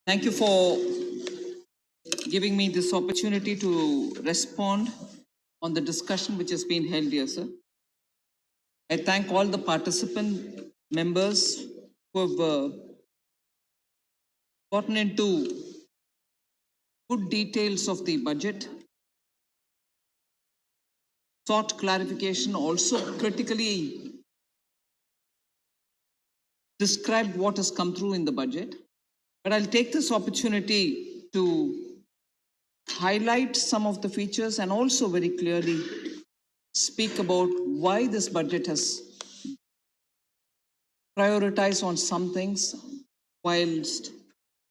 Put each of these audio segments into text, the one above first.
Thank you for giving me this opportunity to respond on the discussion which has been held here, sir. I thank all the participant members who have gotten into good details of the budget, sought clarification, also critically described what has come through in the budget. But I'll take this opportunity to highlight some of the features and also very clearly speak about why this budget has prioritized on some things whilst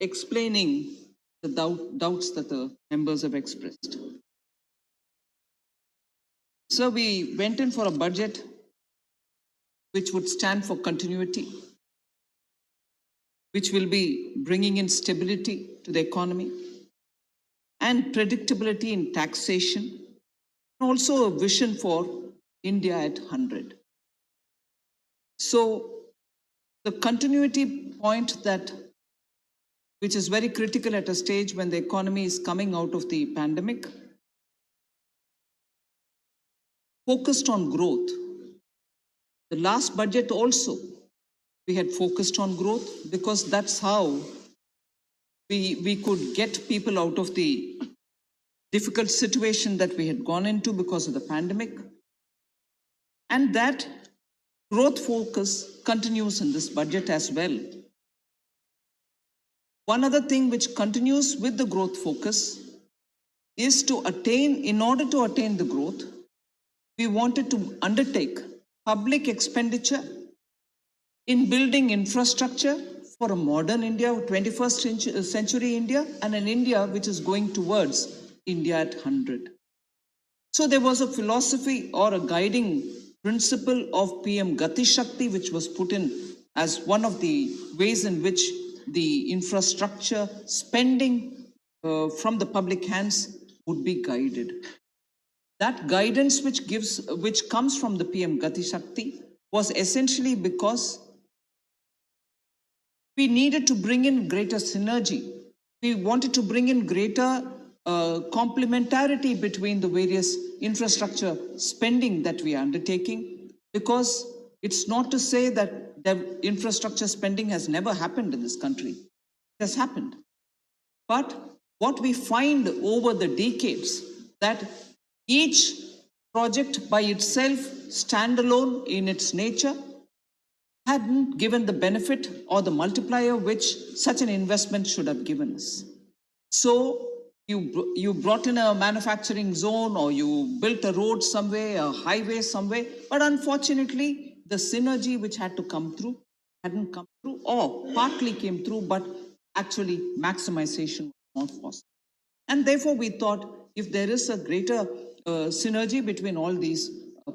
explaining the doubts that the members have expressed. So we went in for a budget which would stand for continuity, which will be bringing in stability to the economy and predictability in taxation, and also a vision for India at 100. So the continuity point that which is very critical at a stage when the economy is coming out of the pandemic, focused on growth. The last budget also, we had focused on growth because that's how we could get people out of the difficult situation that we had gone into because of the pandemic. And that growth focus continues in this budget as well. One other thing which continues with the growth focus is to attain, in order to attain the growth, we wanted to undertake public expenditure in building infrastructure for a modern India, 21st century India, and an India which is going towards India at 100. So there was a philosophy or a guiding principle of PM Gati Shakti, which was put in as one of the ways in which the infrastructure spending from the public hands would be guided. That guidance which comes from the PM Gati Shakti was essentially because we needed to bring in greater synergy. We wanted to bring in greater complementarity between the various infrastructure spending that we are undertaking, because it's not to say that the infrastructure spending has never happened in this country. It has happened. But what we find over the decades, that each project by itself, standalone in its nature, hadn't given the benefit or the multiplier which such an investment should have given us. So you brought in a manufacturing zone, or you built a road somewhere, a highway somewhere, but unfortunately the synergy which had to come through hadn't come through, or partly came through, but actually maximization was not possible. And therefore we thought, if there is a greater synergy between all these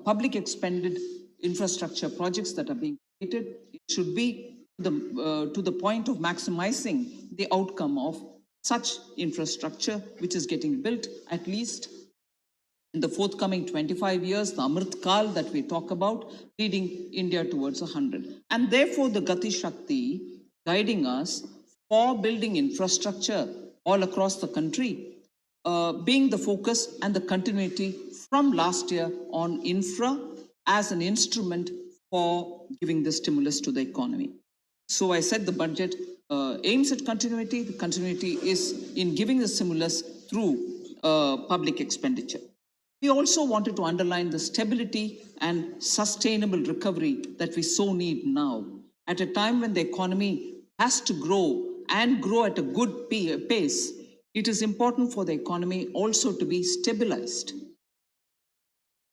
public expended infrastructure projects that are being created, it should be to the point of maximizing the outcome of such infrastructure which is getting built, at least in the forthcoming 25 years, the Amrit Kal that we talk about, leading India towards 100. And therefore the Gati Shakti guiding us for building infrastructure all across the country, being the focus and the continuity from last year on infra as an instrument for giving the stimulus to the economy. So I said the budget aims at continuity. The continuity is in giving the stimulus through public expenditure. We also wanted to underline the stability and sustainable recovery that we so need now, at a time when the economy has to grow and grow at a good pace. It is important for the economy also to be stabilized.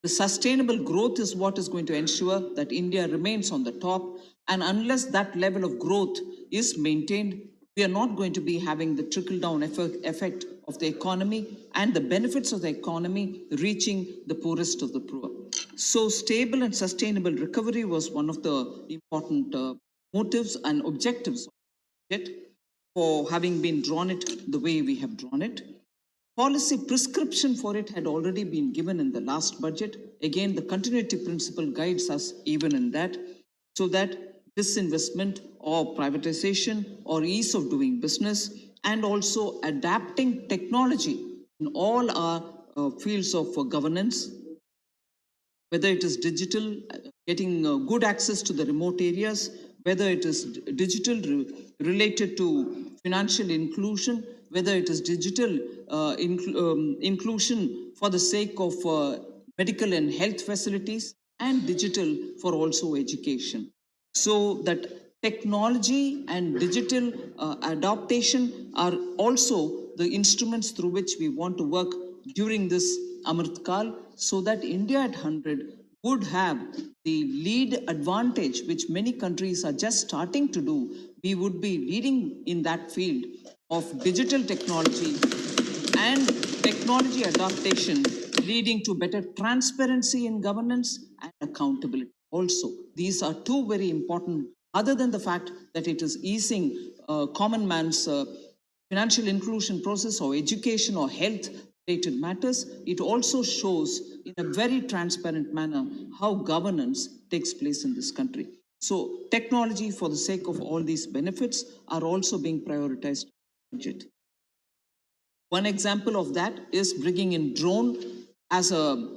The sustainable growth is what is going to ensure that India remains on the top. And unless that level of growth is maintained, we are not going to be having the trickle-down effect of the economy and the benefits of the economy reaching the poorest of the poor. So stable and sustainable recovery was one of the important motives and objectives of it, for having been drawn it the way we have drawn it. Policy prescription for it had already been given in the last budget. Again, the continuity principle guides us even in that, so that disinvestment or privatization or ease of doing business and also adapting technology in all our fields of governance, whether it is digital, getting good access to the remote areas, whether it is digital related to financial inclusion, whether it is digital inclusion for the sake of medical and health facilities, and digital for also education. So that technology and digital adaptation are also the instruments through which we want to work during this Amrit Kal, so that India at 100 would have the lead advantage, which many countries are just starting to do. We would be leading in that field of digital technology and technology adaptation, leading to better transparency in governance and accountability. Also, these are two very important, other than the fact that it is easing common man's financial inclusion process or education or health related matters. It also shows in a very transparent manner how governance takes place in this country. So technology for the sake of all these benefits are also being prioritized in the budget. One example of that is bringing in drone as a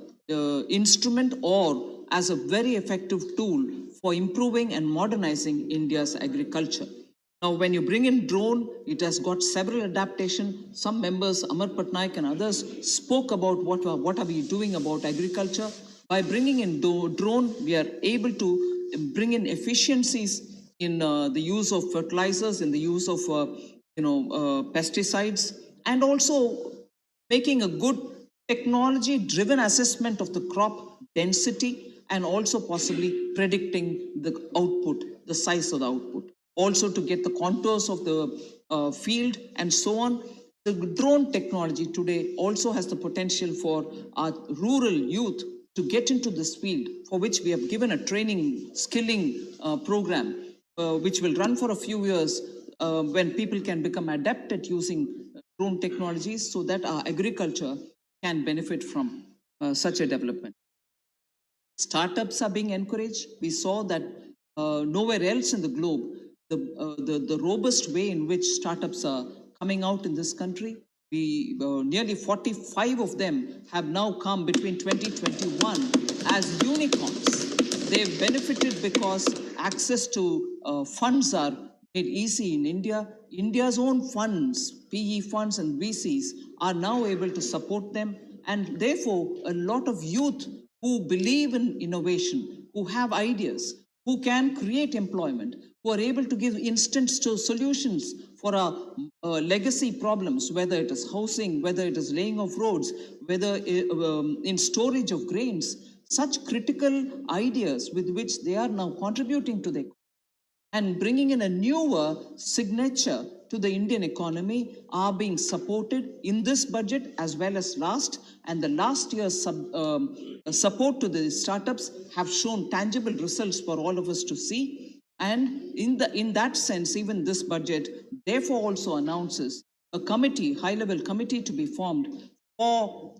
instrument or as a very effective tool for improving and modernizing India's agriculture. Now, when you bring in drone, it has got several adaptations. Some members, Amar Patnaik and others, spoke about what are we doing about agriculture. By bringing in drone, we are able to bring in efficiencies in the use of fertilizers, in the use of pesticides, and also making a good technology driven assessment of the crop density, and also possibly predicting the output, the size of the output, also to get the contours of the field and so on. The drone technology today also has the potential for our rural youth to get into this field, for which we have given a training, skilling program, which will run for a few years, when people can become adept at using drone technologies, so that our agriculture can benefit from such a development. Startups are being encouraged. We saw that nowhere else in the globe, the robust way in which startups are coming out in this country. We nearly 45 of them have now come between 2021 as unicorns. They've benefited because access to funds are made easy in India. India's own funds, PE funds and VCs, are now able to support them, and therefore a lot of youth who believe in innovation, who have ideas, who can create employment, who are able to give instant solutions for our legacy problems, whether it is housing, whether it is laying of roads, whether in storage of grains, such critical ideas with which they are now contributing to the and bringing in a newer signature to the Indian economy are being supported in this budget as well as last. And the last year's support to the startups have shown tangible results for all of us to see. And in that sense, even this budget therefore also announces a committee, high-level committee to be formed for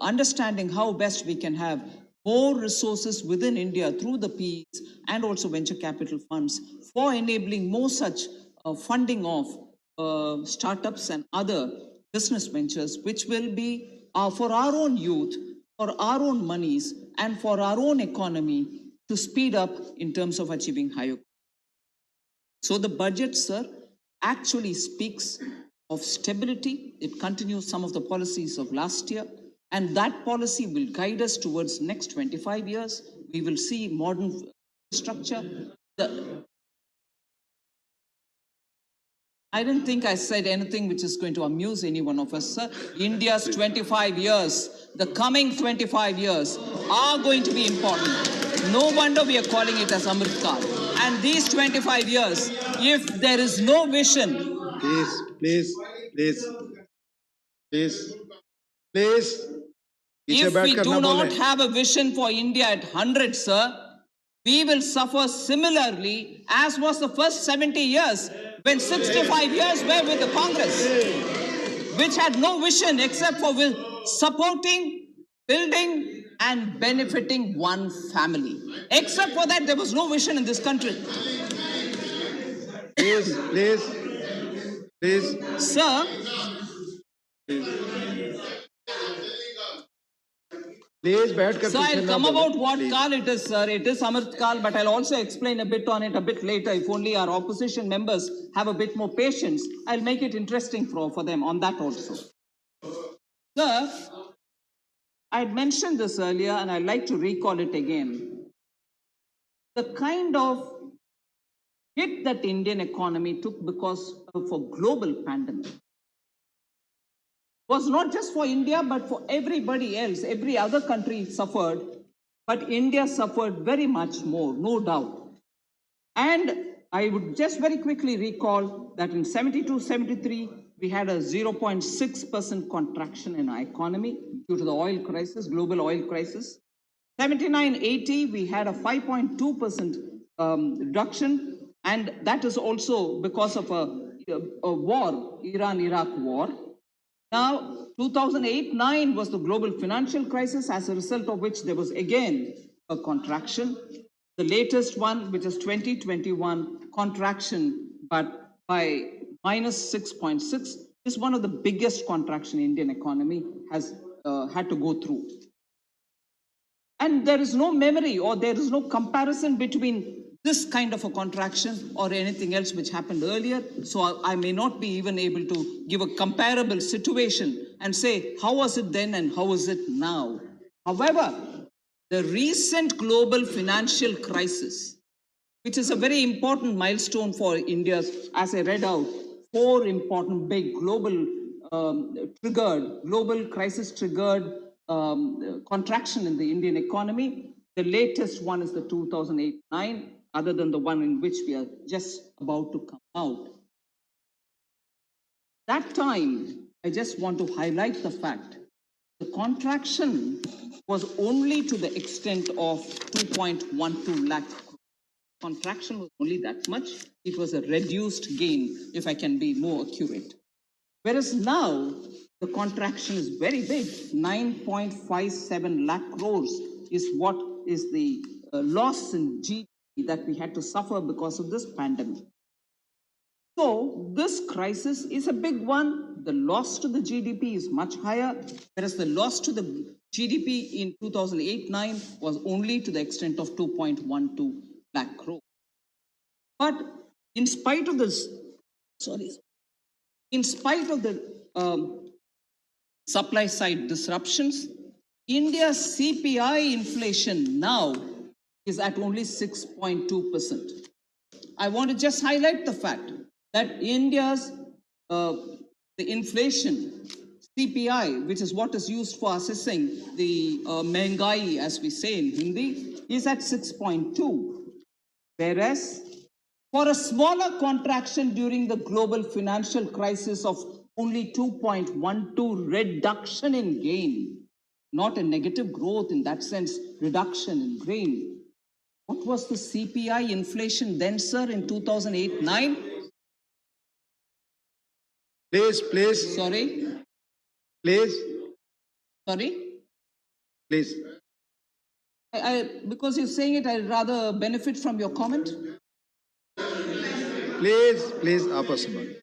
understanding how best we can have more resources within India through the PEs and also venture capital funds for enabling more such funding of startups and other business ventures, which will be for our own youth, for our own monies, and for our own economy to speed up in terms of achieving higher. So the budget, sir, actually speaks of stability. It continues some of the policies of last year, and that policy will guide us towards next 25 years. We will see modern structure. I didn't think I said anything which is going to amuse any one of us, sir. India's 25 years, the coming 25 years are going to be important. No wonder we are calling it as Amrit Kal. And these 25 years, if there is no vision... Please. If we do not have a vision for India at 100, sir, we will suffer similarly as was the first 70 years when 65 years were with the Congress, which had no vision except for supporting, building and benefiting one family. Except for that, there was no vision in this country. Please. Please, Sir, please, बैठ कर so पीछे I'll ना come बोलो, about what please. Kal it is, sir. It is Amrit Kal, but I'll also explain a bit on it a bit later. If only our opposition members have a bit more patience, I'll make it interesting for them on that also. Sir, I had mentioned this earlier and I'd like to recall it again. The kind of hit that Indian economy took because of a global pandemic was not just for India, but for everybody else. Every other country suffered, but India suffered very much more, no doubt. And I would just very quickly recall that in 72-73, we had a 0.6% contraction in our economy due to the oil crisis, global oil crisis. 79-80, we had a 5.2% reduction, and that is also because of a war, Iran-Iraq war. Now, 2008-9 was the global financial crisis, as a result of which there was again a contraction. The latest one, which is 2021, contraction, but by minus 6.6, is one of the biggest contraction Indian economy has had to go through. And there is no memory or there is no comparison between this kind of a contraction or anything else which happened earlier. So I may not be even able to give a comparable situation and say, how was it then and how is it now? However, the recent global financial crisis, which is a very important milestone for India, as I read out, 4 important big global crisis triggered contraction in the Indian economy. The latest one is the 2008-9, other than the one in which we are just about to come out. That time, I just want to highlight the fact the contraction was only to the extent of 2.12 lakh. Contraction was only that much. It was a reduced gain, if I can be more accurate. Whereas now, the contraction is very big. 9.57 lakh crores is what is the loss in GDP that we had to suffer because of this pandemic. So this crisis is a big one. The loss to the GDP is much higher, whereas the loss to the GDP in 2008-9 was only to the extent of 2.12 lakh crore. But in spite of this, in spite of the supply side disruptions, India's CPI inflation now is at only 6.2%. I want to just highlight the fact that India's the inflation CPI, which is what is used for assessing the Mengai, as we say in Hindi, is at 6.2, whereas for a smaller contraction during the global financial crisis of only 2.12 reduction in gain, not a negative growth in that sense, reduction in gain. What was the CPI inflation then, sir, in 2008-9? Please. Sorry? Please. Sorry? Please. Because you're saying it, I'd rather benefit from your comment. Please, आप सुनो.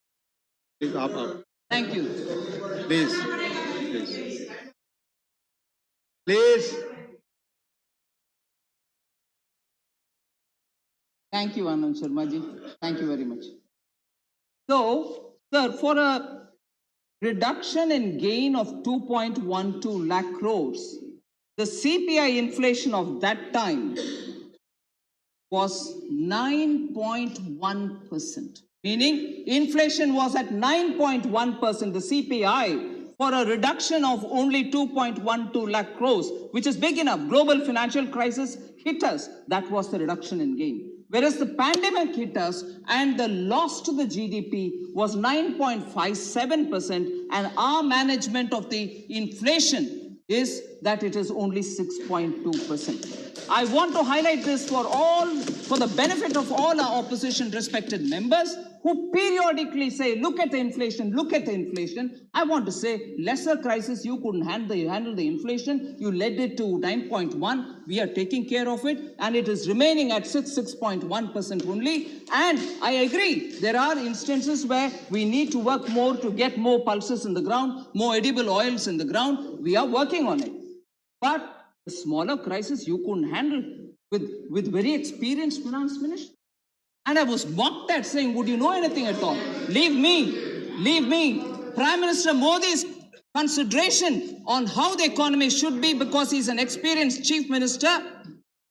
Please, आप. Thank you. Please. Thank you, Anand Sharma ji. Thank you very much. So, sir, for a reduction in gain of 2.12 lakh crores, the CPI inflation of that time was 9.1%, meaning inflation was at 9.1%, the CPI, for a reduction of only 2.12 lakh crores, which is big enough. Global financial crisis hit us. That was the reduction in gain. Whereas the pandemic hit us and the loss to the GDP was 9.57%, and our management of the inflation is that it is only 6.2%. I want to highlight this for the benefit of all our opposition respected members who periodically say, look at the inflation, look at the inflation. I want to say, lesser crisis, you couldn't handle the inflation. You led it to 9.1. We are taking care of it, and it is remaining at 6.1% only. And I agree, there are instances where we need to work more to get more pulses in the ground, more edible oils in the ground. We are working on it. But the smaller crisis you couldn't handle with very experienced finance minister. And I was mocked at saying, would you know anything at all? Leave me. Prime Minister Modi's consideration on how the economy should be, because he's an experienced chief minister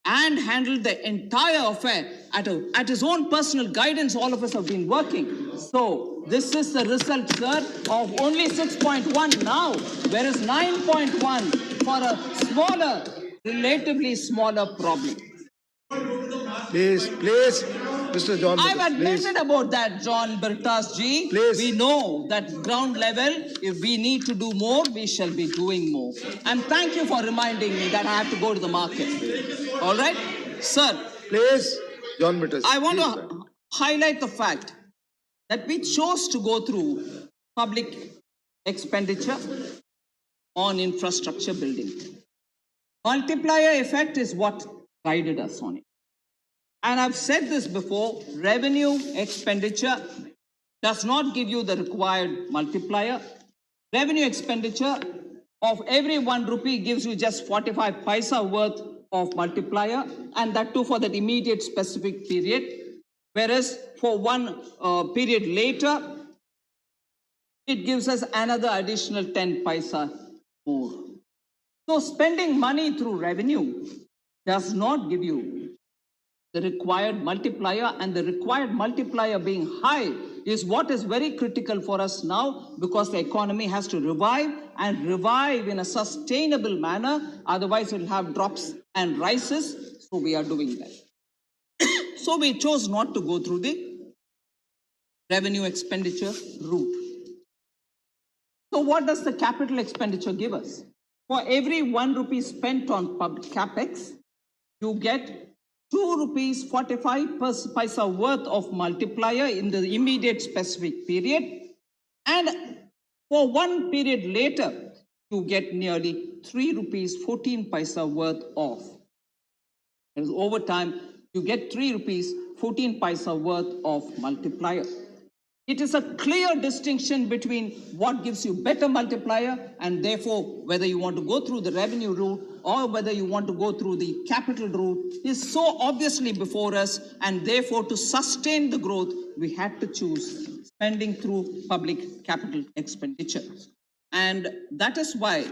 and handled the entire affair at his own personal guidance. All of us have been working. So this is the result, sir, of only 6.1 now, whereas 9.1 for a relatively smaller problem. Please, Mr. John. I've admitted about that, John Bertas ji. Please. We know that ground level, if we need to do more, we shall be doing more. And thank you for reminding me that I have to go to the market. All right? Sir. Please, John Bertas. I want to highlight the fact that we chose to go through public expenditure on infrastructure building. Multiplier effect is what guided us on it. And I've said this before, revenue expenditure does not give you the required multiplier. Revenue expenditure of every 1 rupee gives you just 45 paisa worth of multiplier, and that too for that immediate specific period. Whereas for one period later, it gives us another additional 10 paisa more. So spending money through revenue does not give you the required multiplier, and the required multiplier being high is what is very critical for us now, because the economy has to revive and revive in a sustainable manner. Otherwise, it will have drops and rises. So we are doing that. So we chose not to go through the revenue expenditure route. So what does the capital expenditure give us? For every 1 rupee spent on public capex, you get 2 rupees 45 paisa worth of multiplier in the immediate specific period. And for one period later, you get nearly 3 rupees 14 paisa worth of. And over time, you get 3 rupees 14 paisa worth of multiplier. It is a clear distinction between what gives you better multiplier, and therefore whether you want to go through the revenue route or whether you want to go through the capital route is so obviously before us, and therefore to sustain the growth, we had to choose spending through public capital expenditure. And that is why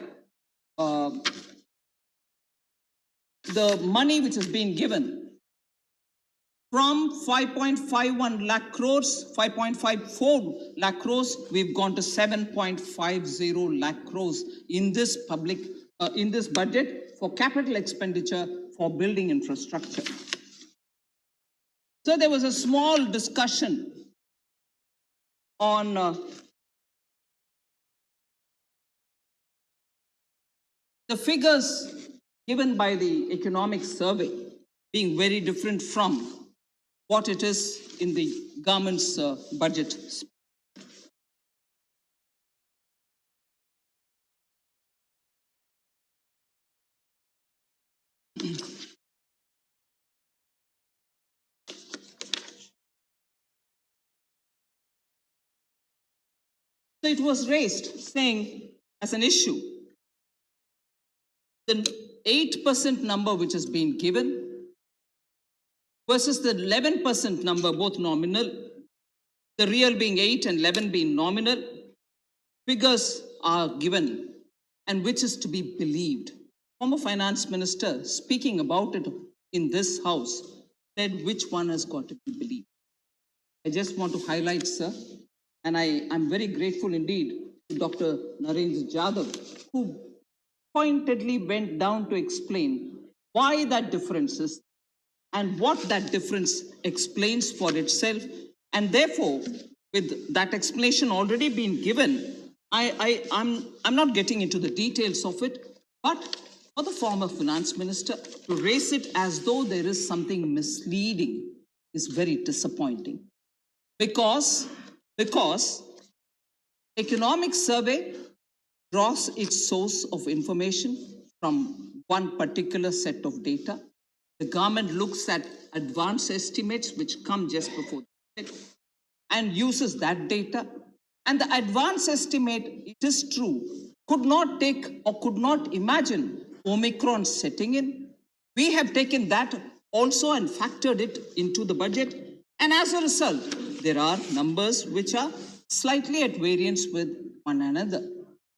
the money which has been given from 5.51 lakh crores, 5.54 lakh crores, we've gone to 7.50 lakh crores in this in this budget for capital expenditure for building infrastructure. So there was a small discussion on the figures given by the economic survey being very different from what it is in the government's budget. So it was raised, saying as an issue, the 8% number which has been given versus the 11% number, both nominal, the real being 8 and 11 being nominal, figures are given, and which is to be believed. Former finance minister, speaking about it in this house, said which one has got to be believed. I just want to highlight, sir, and I'm very grateful indeed to Dr. Narendra Jadhav, who pointedly went down to explain why that difference is and what that difference explains for itself. And therefore, with that explanation already being given, I'm not getting into the details of it, but or the former finance minister to raise it as though there is something misleading is very disappointing. Because economic survey draws its source of information from one particular set of data. The government looks at advanced estimates which come just before the budget and uses that data. And the advance estimate, it is true, could not take or could not imagine Omicron setting in. We have taken that also and factored it into the budget. And as a result, there are numbers which are slightly at variance with one another.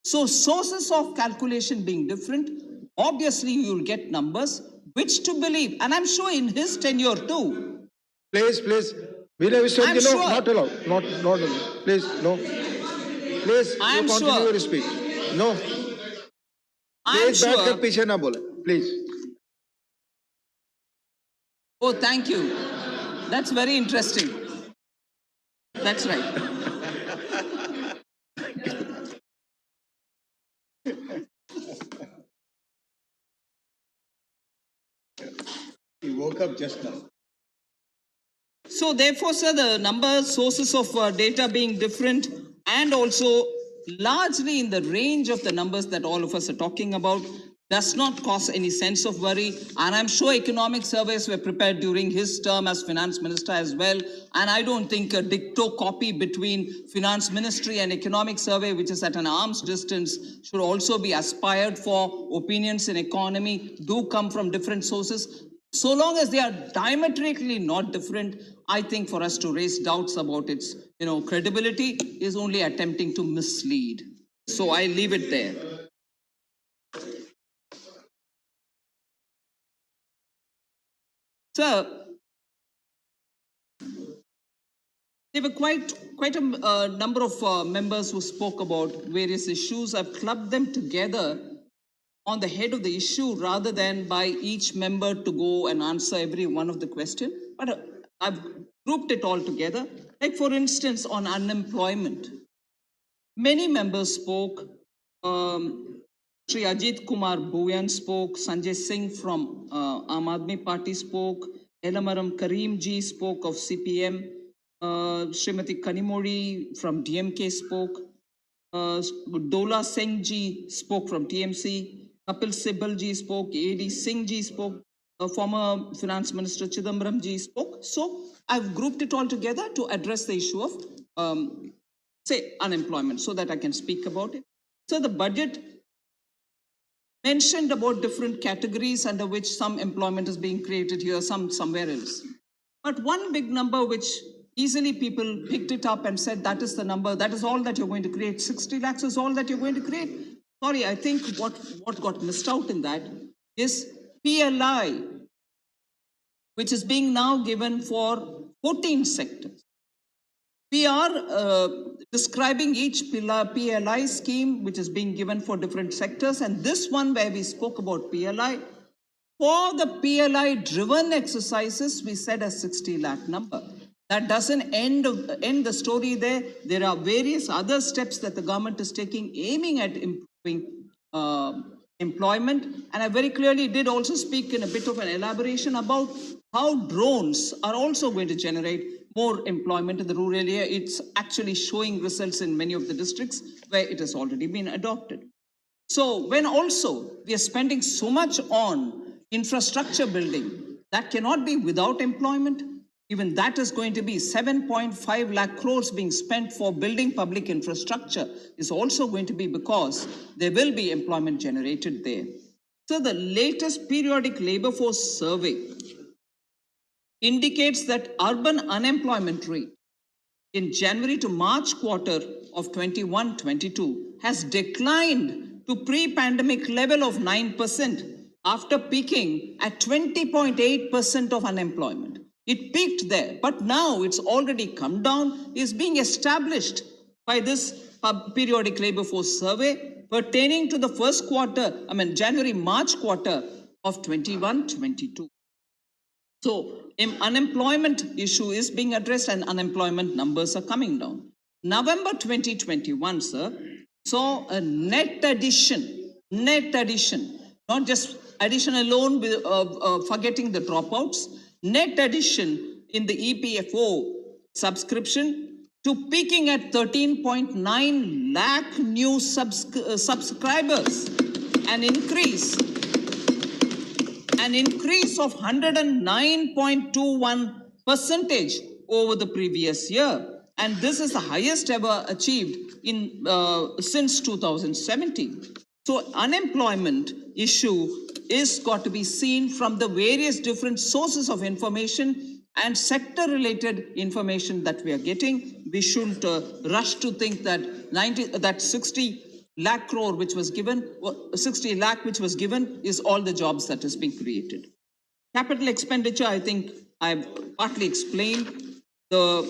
So sources of calculation being different, obviously you'll get numbers which to believe. And I'm sure in his tenure too. Please. Veena Vishwakarma, no, sure. not allowed. Not allowed. Please, no. Please, I'm you continue sure. your speech. No. I'm Please, बैठ sure. कर पीछे ना बोले. Please. Oh, thank you. That's very interesting. That's right. He woke up just now. So therefore, sir, the number sources of data being different and also largely in the range of the numbers that all of us are talking about does not cause any sense of worry. And I'm sure economic surveys were prepared during his term as finance minister as well. And I don't think a dicto copy between finance ministry and economic survey, which is at an arm's distance, should also be aspired for. Opinions in economy do come from different sources. So long as they are diametrically not different, I think for us to raise doubts about its credibility is only attempting to mislead. So I leave it there. Sir, there were quite a number of members who spoke about various issues. I've clubbed them together on the head of the issue rather than by each member to go and answer every one of the questions. But I've grouped it all together. Like for instance, on unemployment. Many members spoke. Sri Ajit Kumar Bhuyan spoke. Sanjay Singh from Aam Aadmi Party spoke. Elamaram Karim ji spoke of CPM. Srimati Kanimori from DMK spoke. Dola Singh ji spoke from TMC. Kapil Sibal ji spoke. A.D. Singh ji spoke. Former Finance Minister Chidambaram ji spoke. So I've grouped it all together to address the issue of say unemployment so that I can speak about it. So the budget mentioned about different categories under which some employment is being created here, some somewhere else. But one big number which easily people picked it up and said that is the number, that is all that you're going to create. 60 lakhs is all that you're going to create. Sorry, I think what got missed out in that is PLI, which is being now given for 14 sectors. We are describing each PLI scheme which is being given for different sectors, and this one where we spoke about PLI, for the PLI driven exercises, we said a 60 lakh number. That doesn't end the story there. There are various other steps that the government is taking aiming at improving employment. And I very clearly did also speak in a bit of an elaboration about how drones are also going to generate more employment in the rural area. It's actually showing results in many of the districts where it has already been adopted. So when also we are spending so much on infrastructure building, that cannot be without employment. Even that is going to be 7.5 lakh crores being spent for building public infrastructure is also going to be because there will be employment generated there. So the latest periodic labor force survey indicates that urban unemployment rate in January to March quarter of 21-22 has declined to pre-pandemic level of 9% after peaking at 20.8% of unemployment. It peaked there, but now it's already come down, is being established by this periodic labor force survey pertaining to the first quarter, January-March quarter of 21-22. So unemployment issue is being addressed and unemployment numbers are coming down. November 2021, sir, saw a net addition not just addition alone, forgetting the dropouts, net addition in the EPFO subscription to peaking at 13.9 lakh new subscribers, an increase of 109.21% over the previous year. And this is the highest ever achieved in since 2017. So unemployment issue is got to be seen from the various different sources of information and sector related information that we are getting. We shouldn't rush to think that 60 lakh crore which was given, 60 lakh which was given is all the jobs that is being created. Capital expenditure, I think I've partly explained. The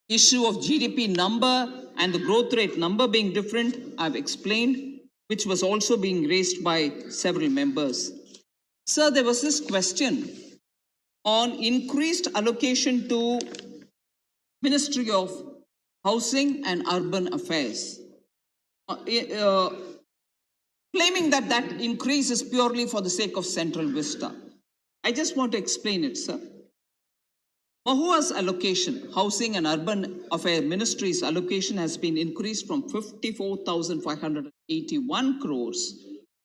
issue of GDP number and the growth rate number being different, I've explained, which was also being raised by several members. Sir, there was this question on increased allocation to Ministry of Housing and Urban Affairs. Claiming that that increase is purely for the sake of Central Vista. I just want to explain it, sir. Mahua's allocation, Housing and Urban Affairs Ministry's allocation has been increased from 54,581 crores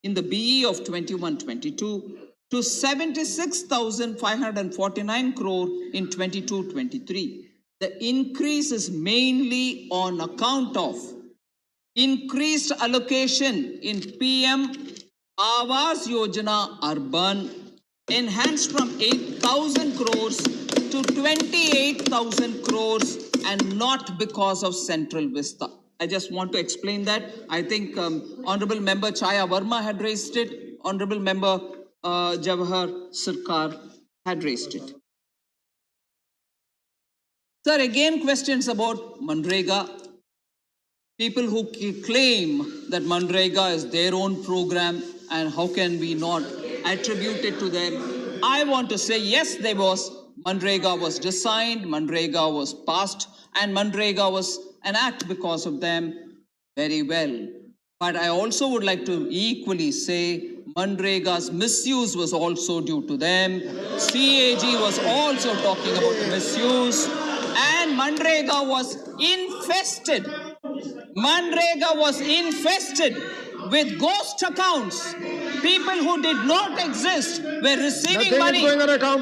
in the BE of 21-22 to 76,549 crore in 22-23. The increase is mainly on account of increased allocation in PM Awas Yojana Urban, enhanced from 8,000 crores to 28,000 crores, and not because of Central Vista. I just want to explain that. I think Honorable Member Chaya Verma had raised it. Honorable Member Jawahar Sarkar had raised it. Sir, again questions about Manrega. People who claim that Manrega is their own program and how can we not attribute it to them. I want to say yes, there was. Manrega was designed, Manrega was passed, and Manrega was an act because of them. Very well. But I also would like to equally say Manrega's misuse was also due to them. CAG was also talking about misuse. And Manrega was infested. Manrega was infested with ghost accounts. People who did not exist were receiving money under Manrega.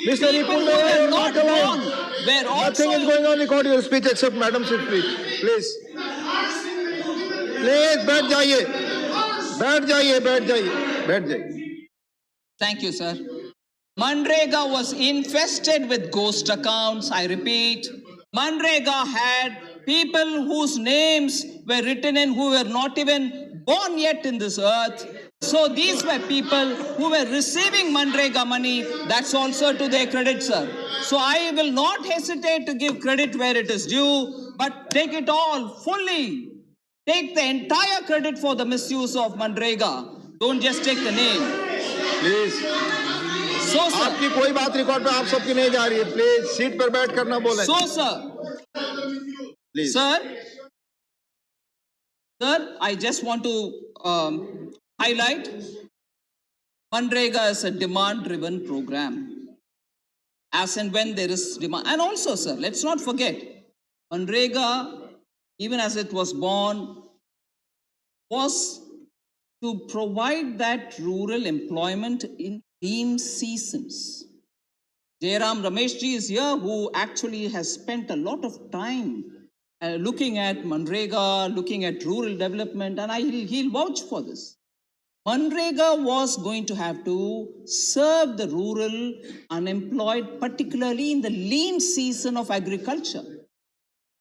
Mr. People who were not born were also... Nothing is going on record your speech except Madam's speech. Please. Please, बैठ जाइए. बैठ जाइए, बैठ जाइए, बैठ जाइए. Thank you, sir. Manrega was infested with ghost accounts. I repeat, Manrega had people whose names were written in who were not even born yet in this earth. So these were people who were receiving Manrega money. That's also to their credit, sir. So I will not hesitate to give credit where it is due, but take it all fully. Take the entire credit for the misuse of Manrega. Don't just take the name. Please. So, sir. आपकी कोई बात record पे आप सबकी नहीं जा रही है. प्लीज सीट पर बैठ कर ना बोलें. So, sir. Please. Sir, I just want to highlight Manrega is a demand-driven program. As and when there is demand. And also, sir, let's not forget, Manrega, even as it was born, was to provide that rural employment in lean seasons. Jairam Rameshji is here, who actually has spent a lot of time looking at Manrega, looking at rural development, and he'll vouch for this. Manrega was going to have to serve the rural unemployed, particularly in the lean season of agriculture.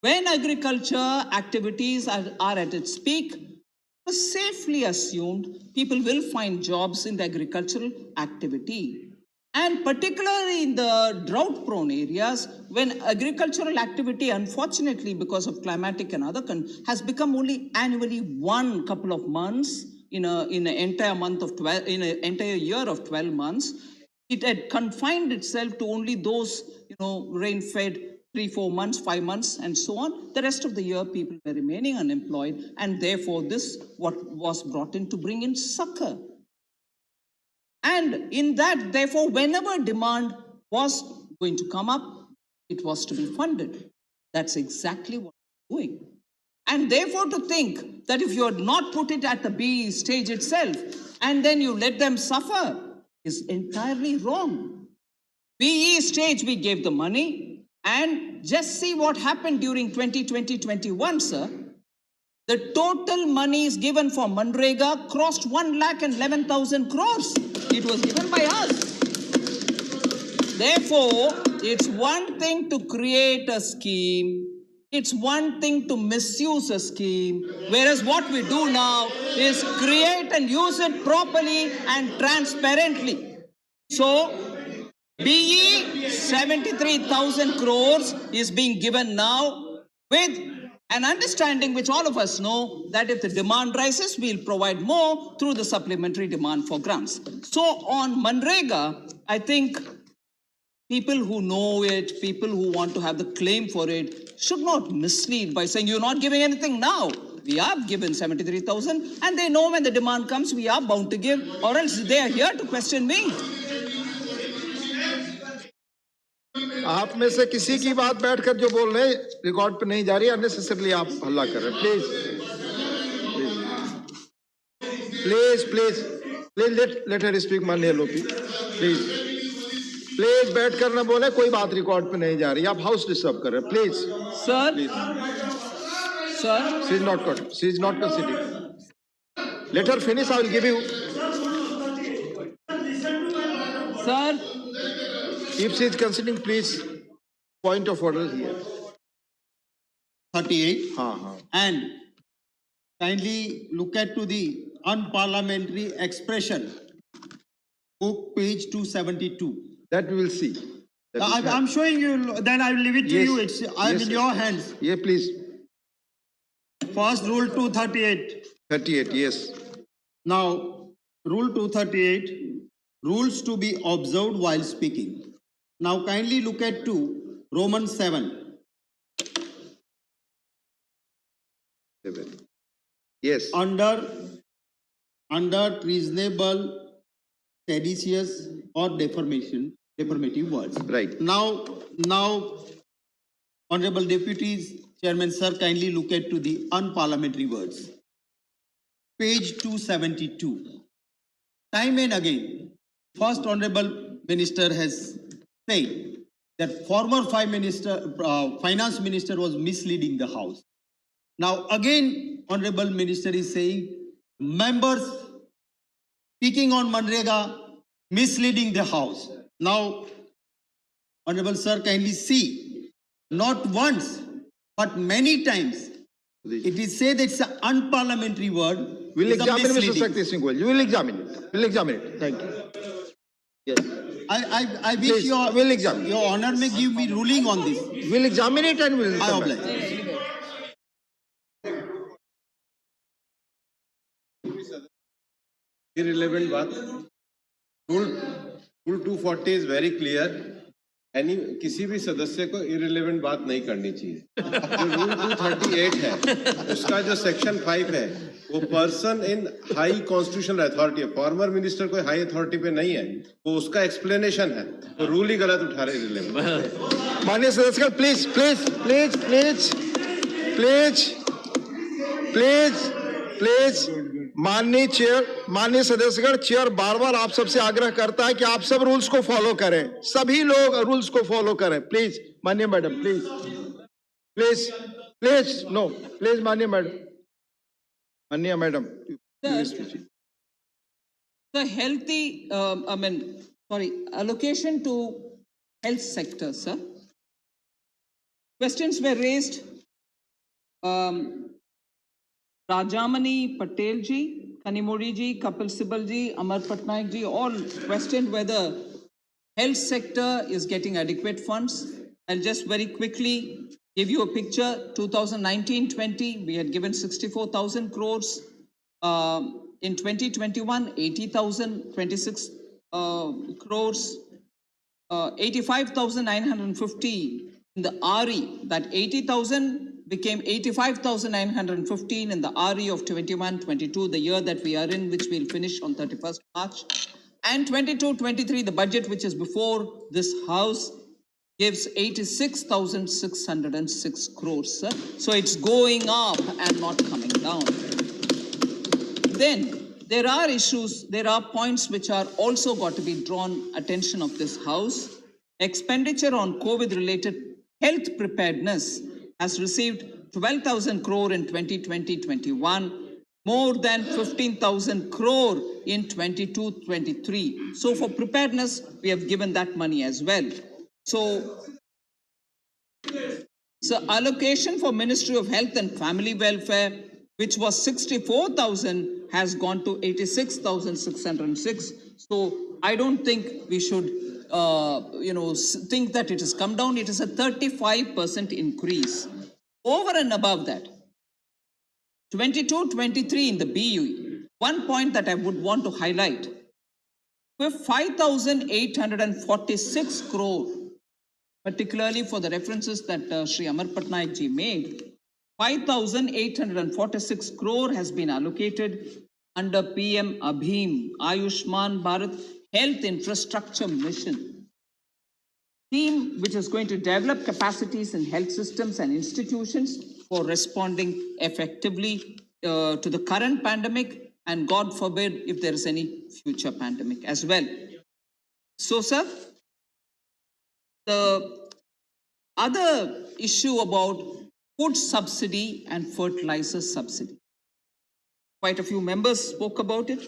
When agriculture activities are at its peak, it's safely assumed people will find jobs in the agricultural activity. And particularly in the drought-prone areas, when agricultural activity, unfortunately, because of climatic and other has become only annually one couple of months in an entire month of 12, in an entire year of 12 months, it had confined itself to only those, rain-fed 3, 4 months, 5 months, and so on. The rest of the year, people were remaining unemployed, and therefore this what was brought in to bring in succor. And in that, therefore, whenever demand was going to come up, it was to be funded. That's exactly what we're doing. And therefore, to think that if you had not put it at the BE stage itself and then you let them suffer is entirely wrong. BE stage, we gave the money, and just see what happened during 2020-21, sir. The total monies given for Manrega crossed 1,11,000 crores. It was given by us. Therefore, it's one thing to create a scheme. It's one thing to misuse a scheme. Whereas what we do now is create and use it properly and transparently. So, BE 73,000 crores is being given now with an understanding which all of us know that if the demand rises, we'll provide more through the supplementary demand for grants. So on Manrega, I think people who know it, people who want to have the claim for it, should not mislead by saying you're not giving anything now. We have given 73,000 and they know when the demand comes, we are bound to give, or else they are here to question me. आप में से किसी की बात बैठकर जो बोल रहे हैं रिकॉर्ड पे नहीं जा रही, अननेसेसरली आप हल्ला कर रहे हैं. Please let her speak. माननीय लोपी, प्लीज बैठकर ना बोले. कोई बात रिकॉर्ड पे नहीं जा रही, आप हाउस डिस्टर्ब कर रहे हैं. Please sir, she is not considering. Let her finish. I will give you. Sir, if she is considering, please, point of order here. 38. And kindly look at to the unparliamentary expression. Book page 272. That we will see. I'm showing you, then I will leave it to you. I'm in your hands. Yeah, please. First rule 238. 38, yes. Now, rule 238, rules to be observed while speaking. Now kindly look at Roman 7. 7. Yes. Under treasonable, seditious or defamative words. Right. Now, Honorable Deputies, Chairman Sir, kindly look at the unparliamentary words. Page 272. Time and again, First Honorable Minister has said that former finance minister was misleading the House. Now again, Honorable Minister is saying members speaking on Manrega misleading the House. Now, Honorable Sir, kindly see, not once but many times it is said that it's an unparliamentary word. We'll examine, Mr. Shakti Singh. You will examine it. We'll examine it. Thank you. Yes. I wish we'll examine. Your honor may give me ruling on this. We'll examine it and we'll. I oblige. Irrelevant बात. Rule 240 is very clear. किसी भी सदस्य को irrelevant बात नहीं करनी चाहिए. जो Rule 238 है, उसका जो Section 5 है, वो person in high constitutional authority है. Former minister कोई high authority पे नहीं है. वो उसका explanation है. वो rule ही गलत उठा रहे irrelevant. माननीय सदस्यगण, प्लीज माननीय सदस्यगण, चेयर बार बार आप सबसे आग्रह करता है कि आप सब रूल्स को फॉलो करें. सभी लोग रूल्स को फॉलो करें. प्लीज माननीय मैडम, प्लीज माननीय madam. The healthy, allocation to health sector, sir. Questions were raised. Rajamani Patel ji, Kanimori ji, Kapil Sibal ji, Amar Patnaik ji all questioned whether health sector is getting adequate funds. I'll just very quickly give you a picture. 2019-20, we had given 64,000 crores. In 2021, 80,000, 26 crores, 85,950 In the RE, that 80,000 became 85,915 in the RE of 21-22, the year that we are in, which we'll finish on 31st March. And 22-23, the budget which is before this House, gives 86,606 crores, sir. So it's going up and not coming down. Then there are issues, there are points which are also got to be drawn attention of this House. Expenditure on COVID-related health preparedness has received 12,000 crore in 2020-21, more than 15,000 crore in 22-23. So for preparedness, we have given that money as well. So allocation for Ministry of Health and Family Welfare, which was 64,000, has gone to 86,606. So I don't think we should, think that it has come down. It is a 35% increase. Over and above that, 22-23 in the BUE, one point that I would want to highlight, with 5,846 crore, particularly for the references that Shri Amar Patnaik ji made, 5,846 crore has been allocated under PM Abhim Ayushman Bharat Health Infrastructure Mission, team which is going to develop capacities in health systems and institutions for responding effectively to the current pandemic, and God forbid if there is any future pandemic as well. So, sir, the other issue about food subsidy and fertilizer subsidy, quite a few members spoke about it.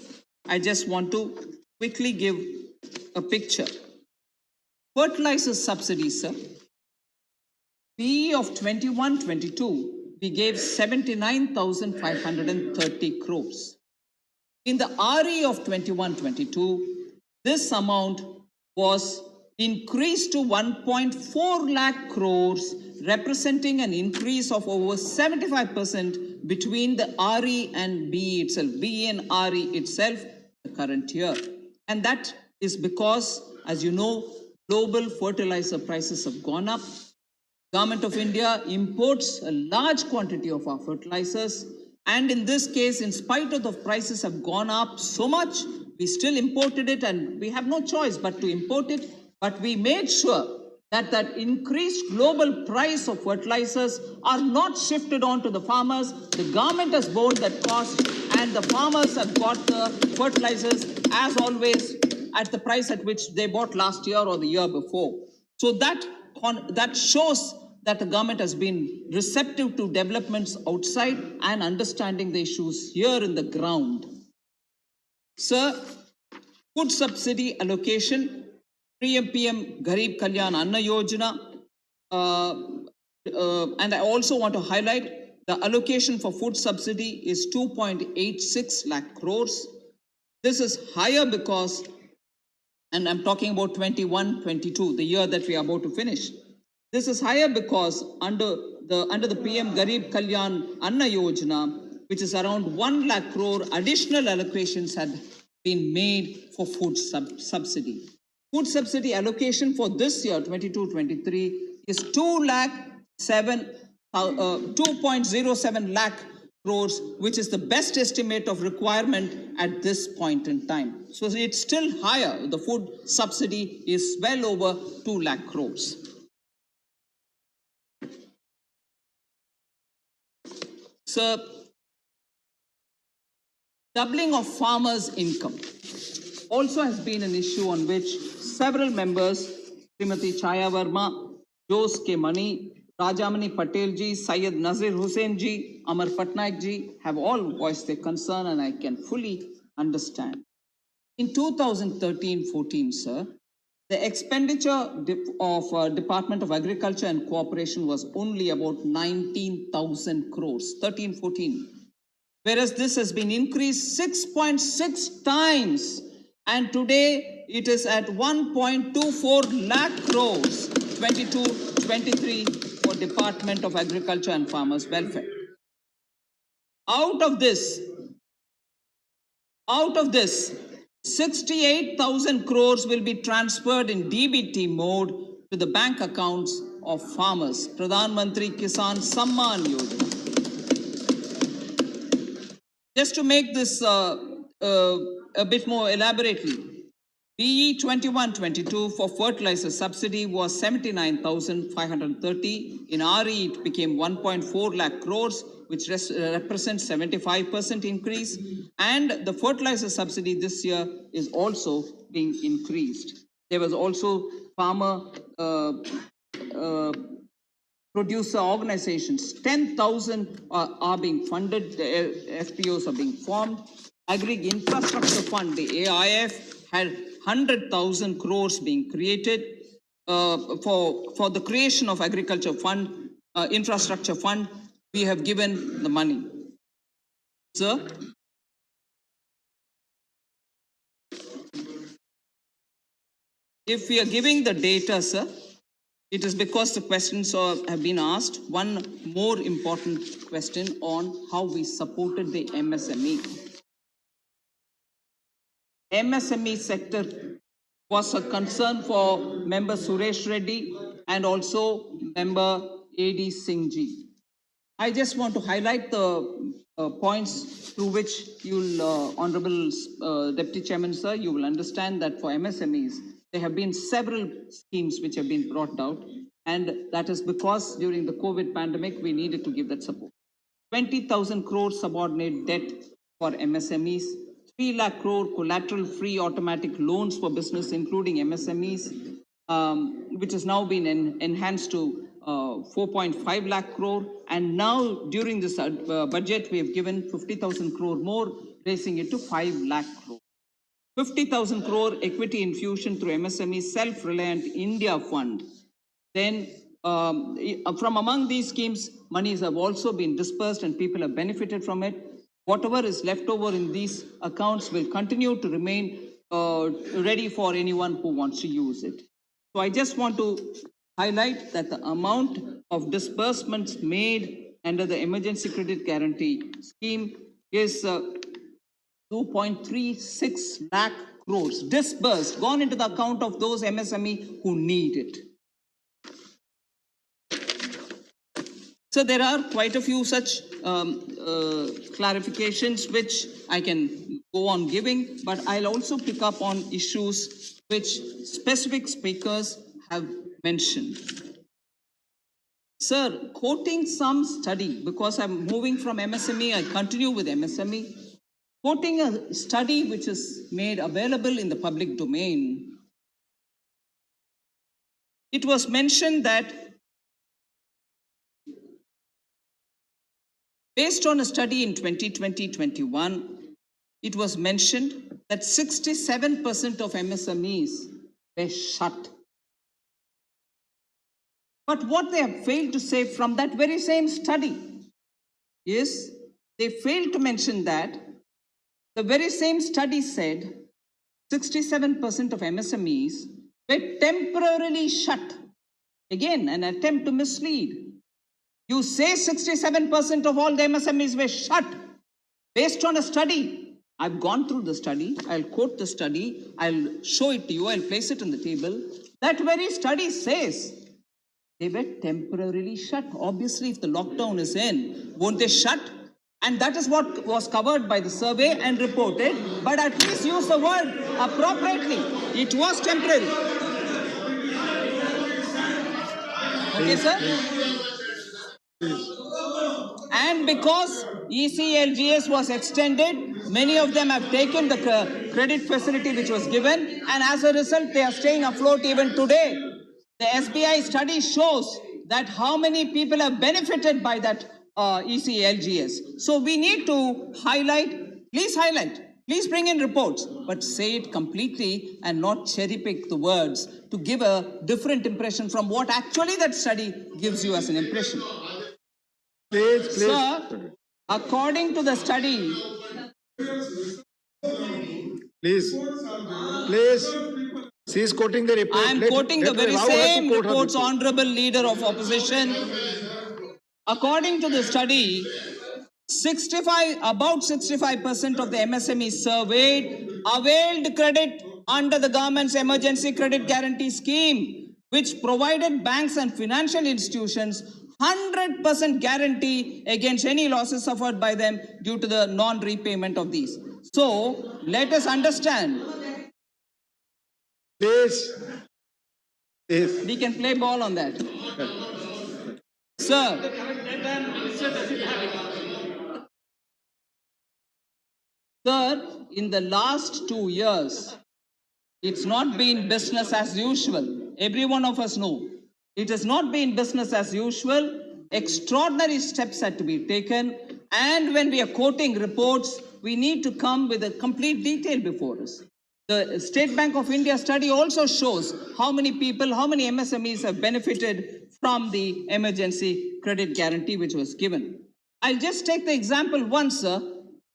I just want to quickly give a picture. Fertilizer subsidy, sir. PE of 21-22, we gave 79,530 crores. In the RE of 21-22, this amount was increased to 1.4 lakh crores, representing an increase of over 75% between the RE and BE itself, BE and RE itself, the current year. And that is because, as you know, global fertilizer prices have gone up. Government of India imports a large quantity of our fertilizers. And in this case, in spite of the prices have gone up so much, we still imported it, and we have no choice but to import it. But we made sure that that increased global price of fertilizers are not shifted on to the farmers. The government has borne that cost, and the farmers have got the fertilizers, as always, at the price at which they bought last year or the year before. So that shows that the government has been receptive to developments outside and understanding the issues here in the ground. Sir, food subsidy allocation, PM Garib Kalyan Anna Yojana, and I also want to highlight the allocation for food subsidy is 2.86 lakh crores. This is higher because, and I'm talking about 21-22, the year that we are about to finish. This is higher because under the PM Garib Kalyan Anna Yojana, which is around 1 lakh crore, additional allocations had been made for food subsidy. Food subsidy allocation for this year, 22-23, is 2.07 lakh crores, which is the best estimate of requirement at this point in time. So it's still higher. The food subsidy is well over 2 lakh crores. So, doubling of farmers' income also has been an issue on which several members, Srimati Chaya Verma, Jose K. Mani, Rajamani Patel ji, Syed Nazir Hussain ji, Amar Patnaik ji have all voiced their concern, and I can fully understand. In 2013-14, sir, the expenditure of Department of Agriculture and Cooperation was only about 19,000 crores, 13-14. Whereas this has been increased 6.6 times, and today it is at 1.24 lakh crores, 22-23 for Department of Agriculture and Farmers Welfare. Out of this, 68,000 crores will be transferred in DBT mode to the bank accounts of farmers, Pradhan Mantri Kisan Samman Yojana. Just to make this a bit more elaborately, BE 21-22 for fertilizer subsidy was 79,530. In RE, it became 1.4 lakh crores, which represents 75% increase. And the fertilizer subsidy this year is also being increased. There was also farmer producer organizations, 10,000 are being funded, the FPOs are being formed. Agri Infrastructure Fund, the AIF, had 100,000 crores being created for the creation of Agriculture Fund, Infrastructure Fund. We have given the money. Sir? If we are giving the data, sir, it is because the questions have been asked. One more important question on how we supported the MSME. MSME sector was a concern for member Suresh Reddy and also member A.D. Singh ji. I just want to highlight the points through which you'll, Honorable Deputy Chairman, sir, you will understand that for MSMEs, there have been several schemes which have been brought out, and that is because during the COVID pandemic, we needed to give that support. 20,000 crore subordinate debt for MSMEs, 3 lakh crore collateral-free automatic loans for business, including MSMEs, which has now been enhanced to 4.5 lakh crore. And now during this budget, we have given 50,000 crore more, raising it to 5 lakh crore. 50,000 crore equity infusion through MSME Self-Reliant India Fund. Then from among these schemes, monies have also been dispersed and people have benefited from it. Whatever is left over in these accounts will continue to remain ready for anyone who wants to use it. So I just want to highlight that the amount of disbursements made under the Emergency Credit Guarantee Scheme is 2.36 lakh crores disbursed, gone into the account of those MSME who need it. So there are quite a few such clarifications which I can go on giving, but I'll also pick up on issues which specific speakers have mentioned. Sir, quoting some study, because I'm moving from MSME, I continue with MSME. Quoting a study which is made available in the public domain, it was mentioned that based on a study in 2020-21, it was mentioned that 67% of MSMEs were shut. But what they have failed to say from that very same study is they failed to mention that the very same study said 67% of MSMEs were temporarily shut. Again, an attempt to mislead. You say 67% of all the MSMEs were shut based on a study. I've gone through the study. I'll quote the study. I'll show it to you. I'll place it on the table. That very study says they were temporarily shut. Obviously, if the lockdown is in, won't they shut? And that is what was covered by the survey and reported. But at least use the word appropriately. It was temporary. Okay, sir? And because ECLGS was extended, many of them have taken the credit facility which was given, and as a result, they are staying afloat even today. The SBI study shows that how many people have benefited by that ECLGS. So we need to highlight, please bring in reports, but say it completely and not cherry pick the words to give a different impression from what actually that study gives you as an impression. Please. Sir, according to the study, Please. She is quoting the report. I am quoting the very same reports, Honorable Leader of Opposition. According to the study, about 65% of the MSMEs surveyed availed credit under the government's Emergency Credit Guarantee Scheme. which provided banks and financial institutions 100% guarantee against any losses suffered by them due to the non-repayment of these. So let us understand. Please. Please. We can play ball on that. Sir. Sir, in the last 2 years, it's not been business as usual. Every one of us know. It has not been business as usual. Extraordinary steps had to be taken. And when we are quoting reports, we need to come with a complete detail before us. The State Bank of India study also shows how many people, how many MSMEs have benefited from the emergency credit guarantee which was given. I'll just take the example once, sir.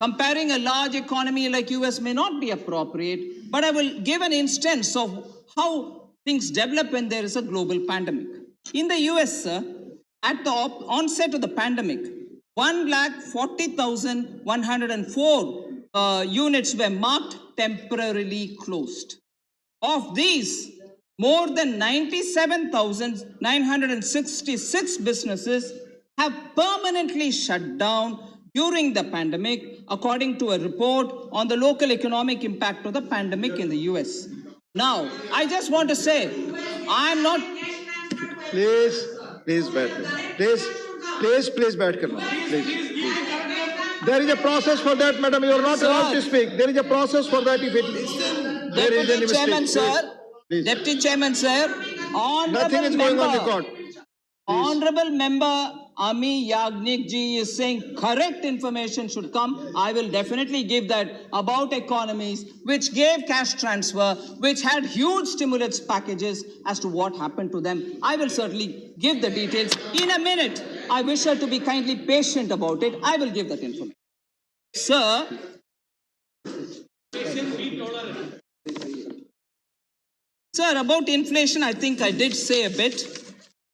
Comparing a large economy like US may not be appropriate, but I will give an instance of how things develop when there is a global pandemic. In the US, sir, at the onset of the pandemic, 1,40,104 units were marked temporarily closed. Of these, more than 97,966 businesses have permanently shut down during the pandemic, according to a report on the local economic impact of the pandemic in the US. Now, I just want to say, I'm not... Please, please, please, please, please. There is a process for that, madam. You are not allowed to speak. There is a process for that. If it there is any mistake. Chairman, sir. Please. Deputy Chairman, sir. Nothing is going on record. Honorable Member Ami Yagnik ji is saying correct information should come. I will definitely give that about economies which gave cash transfer, which had huge stimulus packages as to what happened to them. I will certainly give the details in a minute. I wish her to be kindly patient about it. I will give that information. Sir. Sir, about inflation, I think I did say a bit.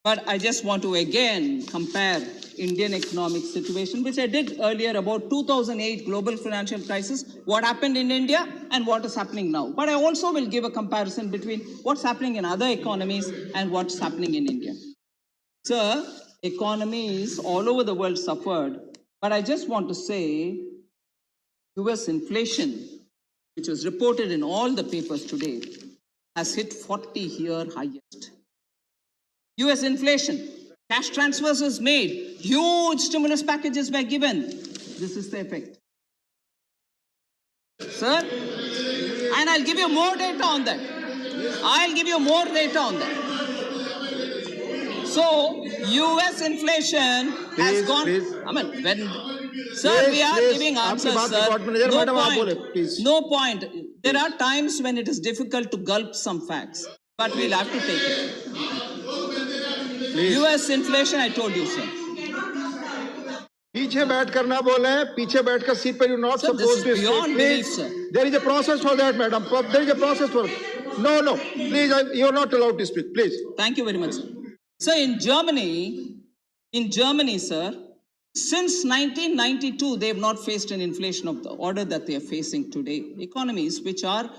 But I just want to again compare Indian economic situation, which I did earlier about 2008 global financial crisis, what happened in India and what is happening now. But I also will give a comparison between what's happening in other economies and what's happening in India. Sir, economies all over the world suffered, but I just want to say US inflation, which was reported in all the papers today, has hit 40-year highest. US inflation, cash transfers was made, huge stimulus packages were given. This is the effect. Sir, and I'll give you more data on that. I'll give you more data on that. So, US inflation has gone. I mean, when. Sir, we are giving answers, sir. No point. There are times when it is difficult to gulp some facts, but we'll have to take it. US inflation, I told you, sir. पीछे बैठ करना बोले हैं, पीछे बैठ कर seat पर you not supposed to speak. Please, there is a process for that, madam. There is a process for. No, please, you are not allowed to speak. Please. Thank you very much, sir. So in Germany, sir, since 1992, they have not faced an inflation of the order that they are facing today. Economies which are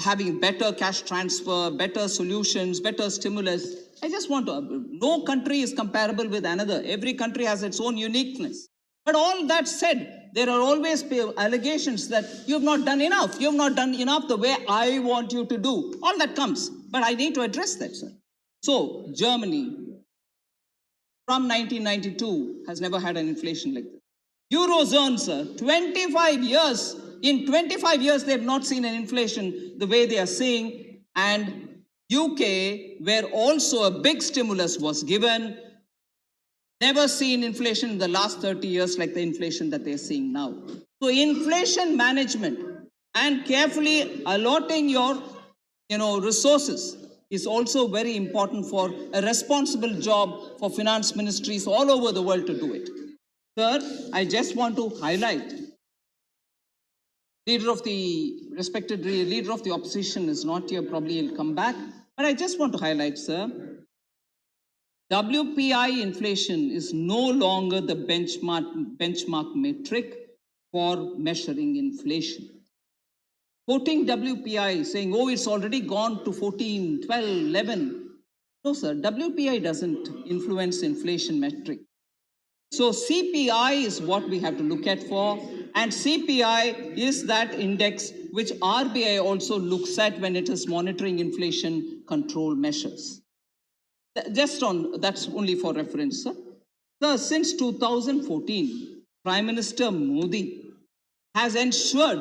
having better cash transfer, better solutions, better stimulus. I just want to, no country is comparable with another. Every country has its own uniqueness. But all that said, there are always allegations that you have not done enough. You have not done enough the way I want you to do. All that comes. But I need to address that, sir. So, Germany, from 1992, has never had an inflation like this. Eurozone, sir, 25 years. In 25 years, they have not seen an inflation the way they are seeing. And UK, where also a big stimulus was given, never seen inflation in the last 30 years like the inflation that they're seeing now. So inflation management and carefully allotting your resources is also very important for a responsible job for finance ministries all over the world to do it. Third, I just want to highlight, respected leader of the opposition is not here, probably he'll come back. But I just want to highlight, sir, WPI inflation is no longer the benchmark metric for measuring inflation. Quoting WPI, saying, oh, it's already gone to 14, 12, 11. No, sir. WPI doesn't influence inflation metric. So CPI is what we have to look at for, and CPI is that index which RBI also looks at when it is monitoring inflation control measures. That's only for reference, sir. Sir, since 2014, Prime Minister Modi has ensured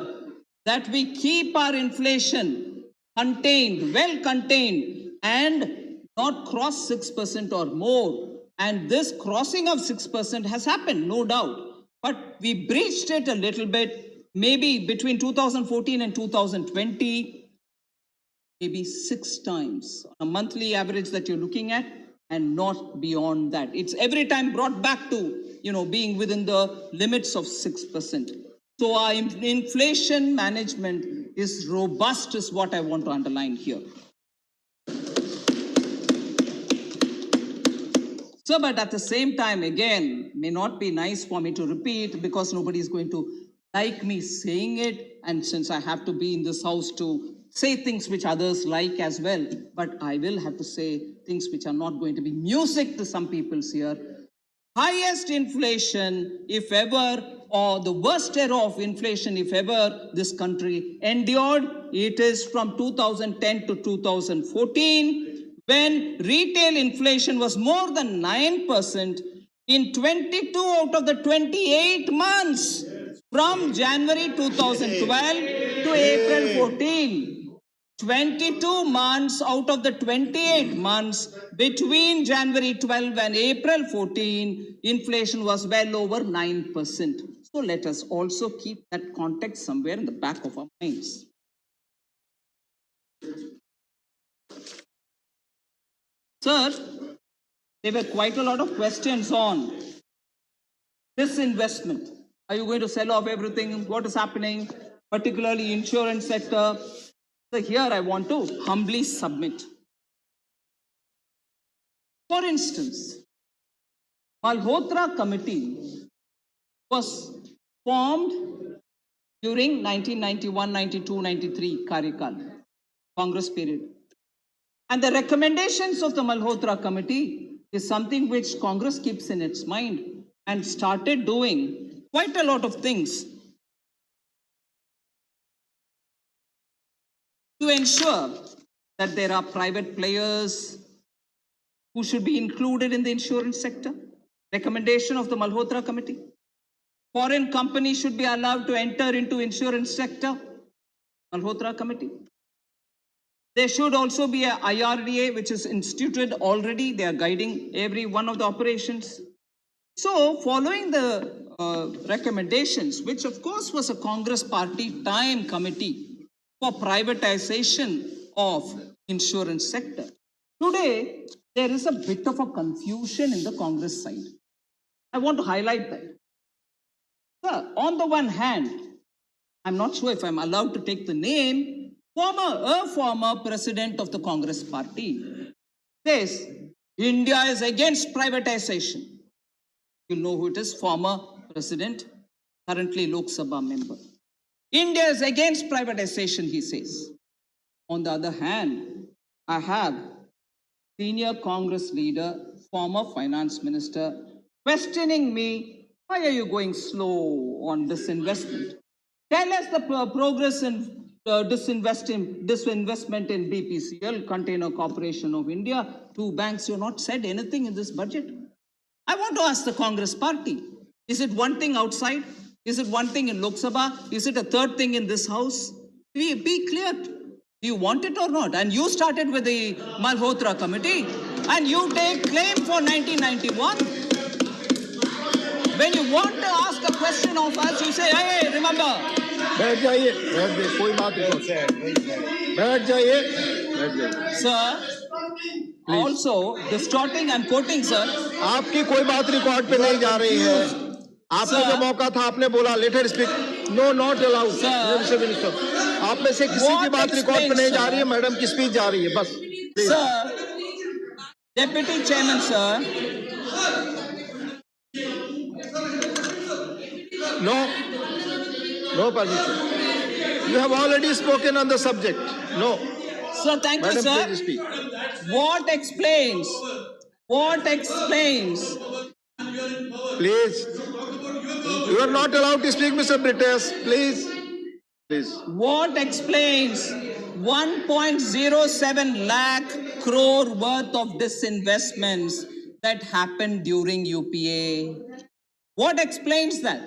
that we keep our inflation contained, well contained, and not cross 6% or more. And this crossing of 6% has happened, no doubt. But we breached it a little bit, maybe between 2014 and 2020, maybe 6 times on a monthly average that you're looking at, and not beyond that. It's every time brought back to, being within the limits of 6%. So our inflation management is robust, is what I want to underline here. So, but at the same time, again, may not be nice for me to repeat because nobody is going to like me saying it. And since I have to be in this house to say things which others like as well, but I will have to say things which are not going to be music to some people's ear. Highest inflation, if ever, or the worst era of inflation, if ever, this country endured, it is from 2010 to 2014. When retail inflation was more than 9% in 22 out of the 28 months from January 2012 to April 14. 22 months out of the 28 months between January 12 and April 14, inflation was well over 9%. So let us also keep that context somewhere in the back of our minds. Sir, there were quite a lot of questions on disinvestment. Are you going to sell off everything? What is happening, particularly insurance sector? So here I want to humbly submit. For instance, Malhotra Committee was formed during 1991, 92, 93 कार्यकाल, Congress period. And the recommendations of the Malhotra Committee is something which Congress keeps in its mind and started doing quite a lot of things to ensure that there are private players who should be included in the insurance sector. Recommendation of the Malhotra Committee. Foreign companies should be allowed to enter into insurance sector. Malhotra Committee. There should also be a IRDA which is instituted already. They are guiding every one of the operations. So following the recommendations, which of course was a Congress party time committee for privatization of insurance sector. Today, there is a bit of a confusion in the Congress side. I want to highlight that. Sir, on the one hand, I'm not sure if I'm allowed to take the name, a former president of the Congress party says India is against privatization. You know who it is, former president, currently Lok Sabha member. India is against privatization, he says. On the other hand, I have senior Congress leader, former finance minister, questioning me, why are you going slow on this investment? Tell us the progress in disinvestment in BPCL, Container Corporation of India, 2 banks. You've not said anything in this budget. I want to ask the Congress party, is it one thing outside? Is it one thing in Lok Sabha? Is it a third thing in this house? Be clear. Do you want it or not? And you started with the Malhotra Committee and you take claim for 1991. When you want to ask a question of us, you say, hey, remember. बैठ जाइए, कोई बात नहीं, बैठ जाइए. Sir, also distorting, I'm quoting, sir. आपकी कोई बात रिकॉर्ड पे नहीं जा रही है. आपको जो मौका था आपने बोला let her speak. No, not allowed. Minister, आप में से किसी की बात रिकॉर्ड पे नहीं जा रही है, मैडम की स्पीच जा रही है, बस. Sir, Deputy Chairman, sir. No permission. You have already spoken on the subject. No. Sir, thank Madam, you, sir. please speak. What explains? What explains? Please. You are not allowed to speak, Mr. Brites. Please. Please. What explains 1.07 lakh crore worth of disinvestments that happened during UPA? What explains that?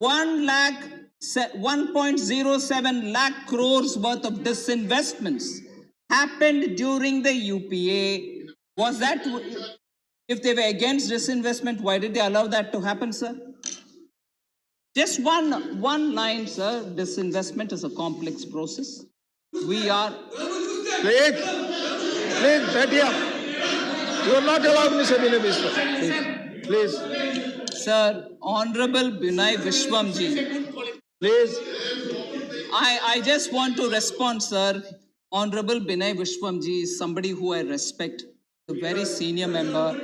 1.07 lakh crores worth of disinvestments happened during the UPA. Was that, if they were against disinvestment, why did they allow that to happen, sir? Just one line, sir. Disinvestment is a complex process. We are. Please. Please, बैठिए आप. You are not allowed, Mr. Vinay Biswa. Please. Sir, Honorable Binay Vishwamji. Please. I just want to respond, sir. Honorable Binay Vishwamji is somebody who I respect, a very senior member,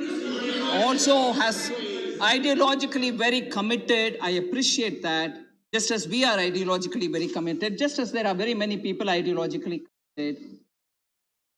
also has ideologically very committed. I appreciate that. Just as we are ideologically very committed, just as there are very many people ideologically committed.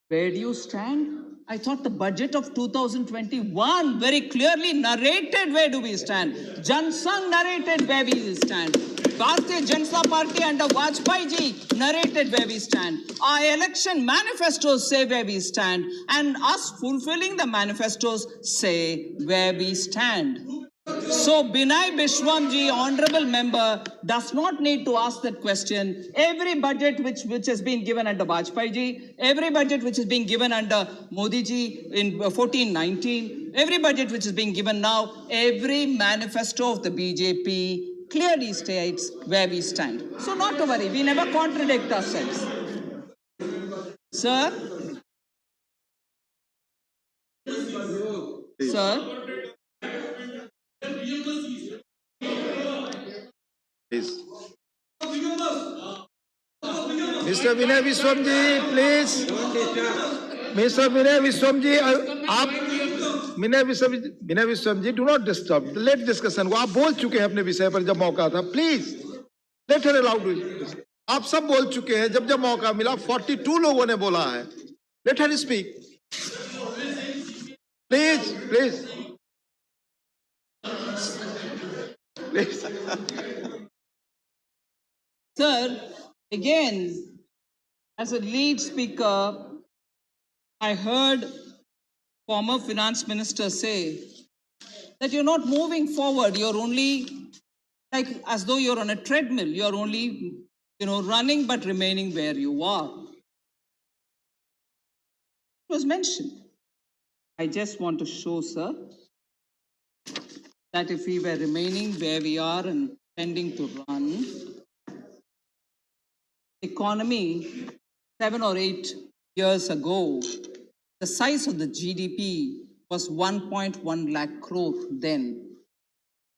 Where do you stand? I thought the budget of 2021 very clearly narrated where do we stand. Jansang narrated where we stand. Bharatiya Janata Party under Vajpayee ji narrated where we stand. Our election manifestos say where we stand, and us fulfilling the manifestos say where we stand. So Binay Vishwamji, honorable member, does not need to ask that question. Every budget which has been given under Vajpayee ji, every budget which is being given under Modi ji in 14-19, every budget which is being given now, every manifesto of the BJP clearly states where we stand. So not to worry, we never contradict ourselves. Sir? Sir? Please. Mr. Vinay Vishwam ji, please. Mr. Vinay Vishwam ji, आप Vinay Vishwam ji, do not disturb. Let discussion go. आप बोल चुके हैं अपने विषय पर जब मौका था. Please. Let her allow to. आप सब बोल चुके हैं जब जब मौका मिला. 42 लोगों ने बोला है. Let her speak. Please, please. Please. Sir, again, as a lead speaker, I heard former finance minister say that you're not moving forward. You're only like as though you're on a treadmill. You're only, running but remaining where you are. It was mentioned. I just want to show, sir, that if we were remaining where we are and tending to run, economy 7 or 8 years ago, the size of the GDP was 1.1 lakh crore then.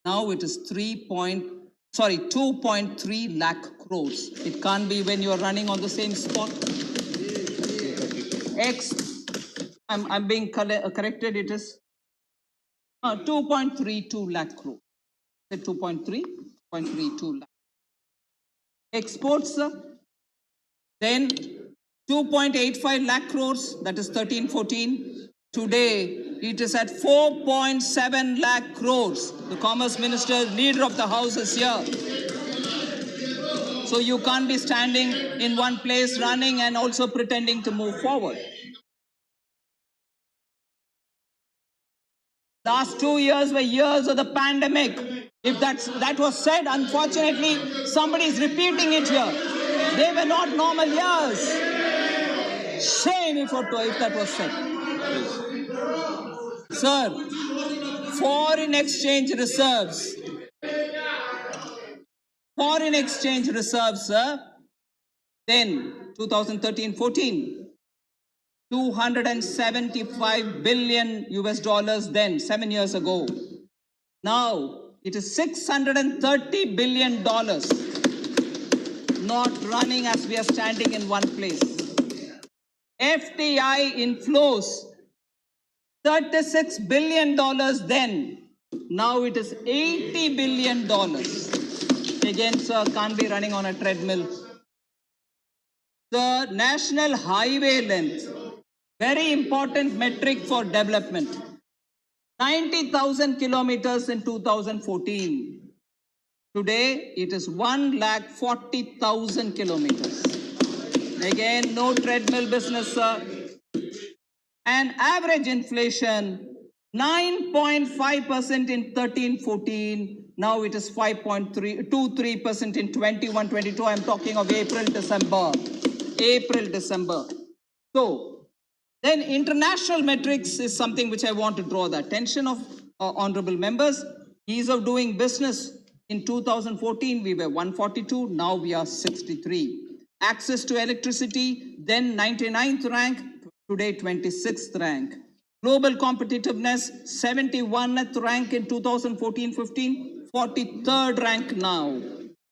Now it is 2.3 lakh crores. It can't be when you are running on the same spot. I'm being corrected, it is 2.32 lakh crore. 2.32 lakh. Exports, then 2.85 lakh crores, that is 13-14. Today, it is at 4.7 lakh crores. The Commerce Minister, Leader of the House is here. So you can't be standing in one place running and also pretending to move forward. Last 2 years were years of the pandemic. If that was said, unfortunately, somebody is repeating it here. They were not normal years. Shame if that was said. Sir, foreign exchange reserves. Foreign exchange reserves, sir. Then, 2013-14. $275 billion then, 7 years ago. Now, it is $630 billion. Not running as we are standing in one place. FDI inflows, $36 billion then. Now it is $80 billion. Again, sir, can't be running on a treadmill. The national highway length, Very important metric for development. 90,000 kilometers in 2014. Today, it is 1,40,000 kilometers. Again, no treadmill business, sir. And average inflation, 9.5% in 13-14. Now it is 5.23% in 21-22. I'm talking of April, December. So, then international metrics is something which I want to draw the attention of honorable members. Ease of doing business. In 2014, we were 142. Now we are 63. Access to electricity, then 99th rank, today 26th rank. Global competitiveness, 71th rank in 2014-15, 43rd rank now.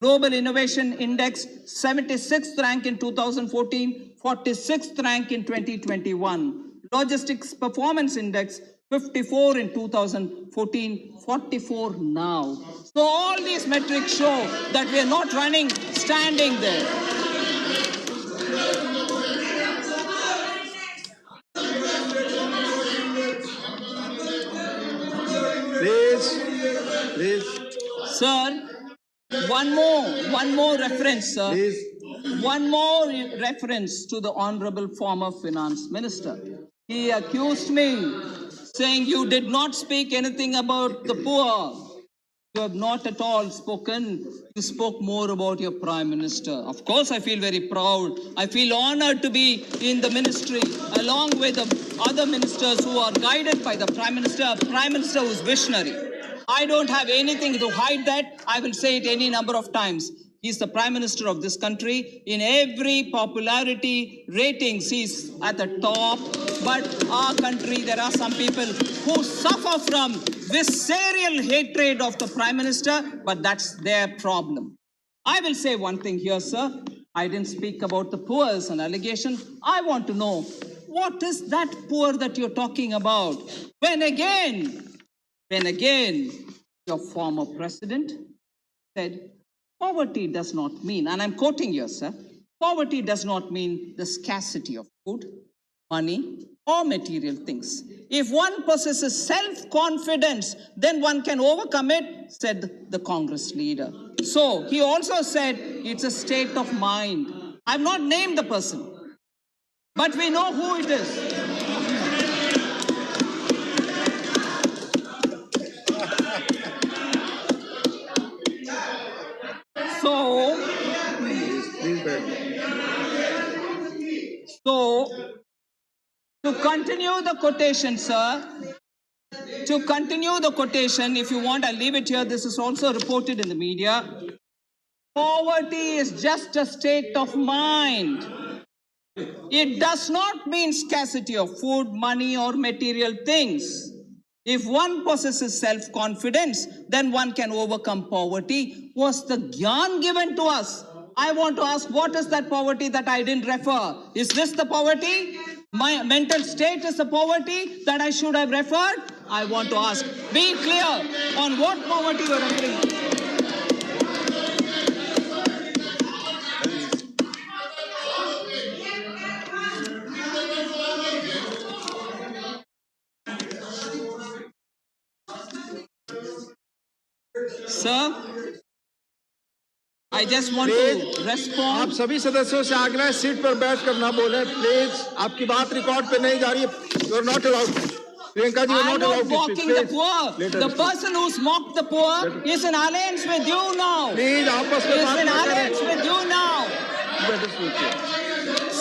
Global Innovation Index, 76th rank in 2014, 46th rank in 2021. Logistics Performance Index, 54 in 2014, 44 now. So all these metrics show that we are not running standing there. Please. Sir, one more reference, sir. Please. One more reference to the Honorable former Finance Minister. He accused me saying you did not speak anything about the poor. You have not at all spoken. You spoke more about your Prime Minister. Of course, I feel very proud. I feel honored to be in the ministry along with the other ministers who are guided by the Prime Minister, a Prime Minister who is visionary. I don't have anything to hide that. I will say it any number of times. He's the Prime Minister of this country. In every popularity ratings, he's at the top. But our country, there are some people who suffer from visceral hatred of the Prime Minister, but that's their problem. I will say one thing here, sir. I didn't speak about the poor as an allegation. I want to know, what is that poor that you're talking about? When again, your former president said, poverty does not mean, and I'm quoting here, sir, poverty does not mean the scarcity of food, money, or material things. If one possesses self-confidence, then one can overcome it, said the Congress leader. So he also said it's a state of mind. I've not named the person, but we know who it is. So, to continue the quotation, sir, to continue the quotation, if you want, I'll leave it here. This is also reported in the media. Poverty is just a state of mind. It does not mean scarcity of food, money, or material things. If one possesses self-confidence, then one can overcome poverty. Was the gyan given to us? I want to ask, what is that poverty that I didn't refer? Is this the poverty? My mental state is the poverty that I should have referred? I want to ask, be clear on what poverty you are referring to. Sir, I just want to respond. आप सभी सदस्यों से आग्रह है seat पर बैठकर ना बोलें प्लीज आपकी बात रिकॉर्ड पे नहीं जा रही है you are not allowed Priyanka ji I'm not mocking the poor. The person who's mocked the poor is in alliance with you now. Please आपस में बात Is in ना alliance with you now. करें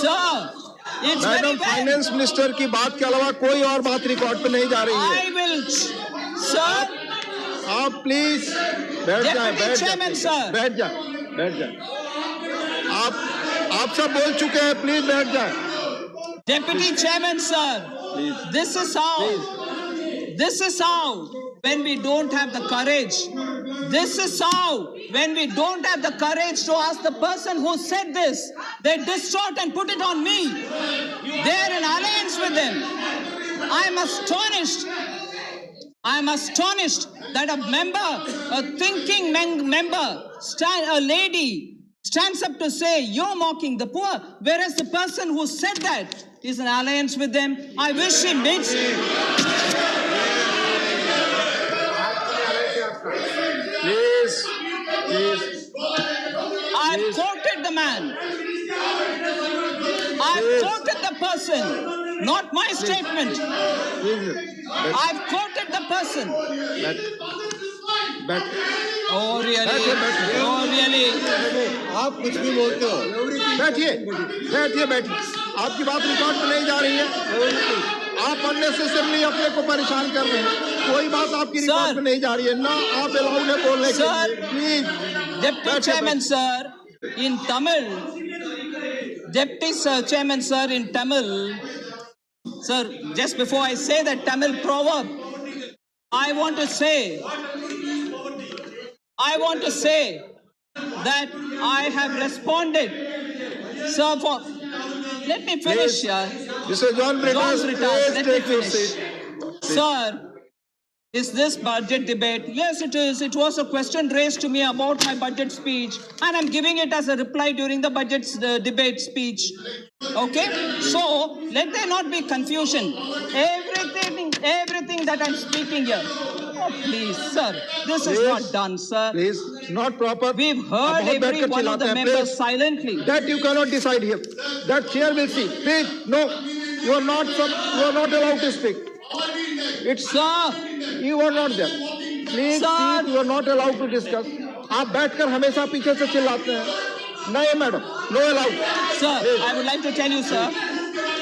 Sir, it's very madam bad. Finance minister की बात के अलावा कोई और बात रिकॉर्ड पे नहीं जा रही है I will, sir. आप प्लीज बैठ जाएं बैठ जाएं आप सब बोल चुके हैं प्लीज बैठ जाएं Deputy Chairman, sir, this is how, when we don't have the courage, when we don't have the courage to ask the person who said this, they distort and put it on me. They're in alliance with them. I'm astonished that a member, a thinking member, a lady, stands up to say you're mocking the poor, whereas the person who said that is in alliance with them. I wish he meets. Please. I've quoted the man. I've quoted the person, not my statement. I've quoted the person. Oh really? Oh really? आप कुछ भी बोलते हो। बैठिए। आपकी बात record में नहीं जा रही है। आप अननेसेसरली अपने को परेशान कर रहे हैं। कोई बात आपकी रिकॉर्ड में नहीं जा रही है ना, आप अलाउड है बोलने के लिए। Please. Deputy Chairman sir, in Tamil. Deputy Chairman sir, in Tamil. Sir, just before I say that Tamil proverb, I want to say that I have responded. Sir, let me finish here. Mr. John Britas, please let me take your finish. seat. Sir, is this budget debate? Yes, it is. It was a question raised to me about my budget speech, and I'm giving it as a reply during the budget debate speech. Okay? So, let there not be confusion. Everything that I'm speaking here. Oh, please, sir. This is not done, sir. Please, not proper. We've heard every one of the members silently. That you cannot decide here. That chair will see. Please, no. You are not allowed to speak. It's Sir. You are not there. Please, Sir. you are not allowed to discuss. आप बैठकर हमेशा पीछे से चिल्लाते हैं. नहीं madam, no allowed. Sir, I would like to tell you, sir.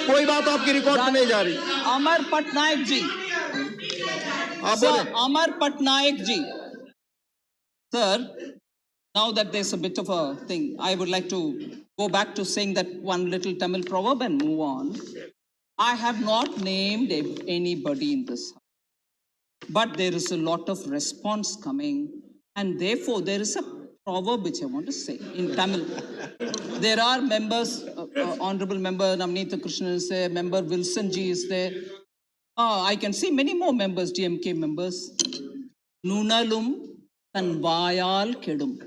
कोई बात आपकी रिकॉर्ड में नहीं जा रही. Amar Patnaik ji. Sir, Amar Patnaik ji. Sir, now that there's a bit of a thing, I would like to go back to saying that one little Tamil proverb and move on. I have not named anybody in this house, but there is a lot of response coming, and therefore there is a proverb which I want to say in Tamil. There are members, Honorable Member Namnitha Krishnan is there, Member Wilson Ji is there. I can see many more members, DMK members. Nunalum Tanvayal Kedum.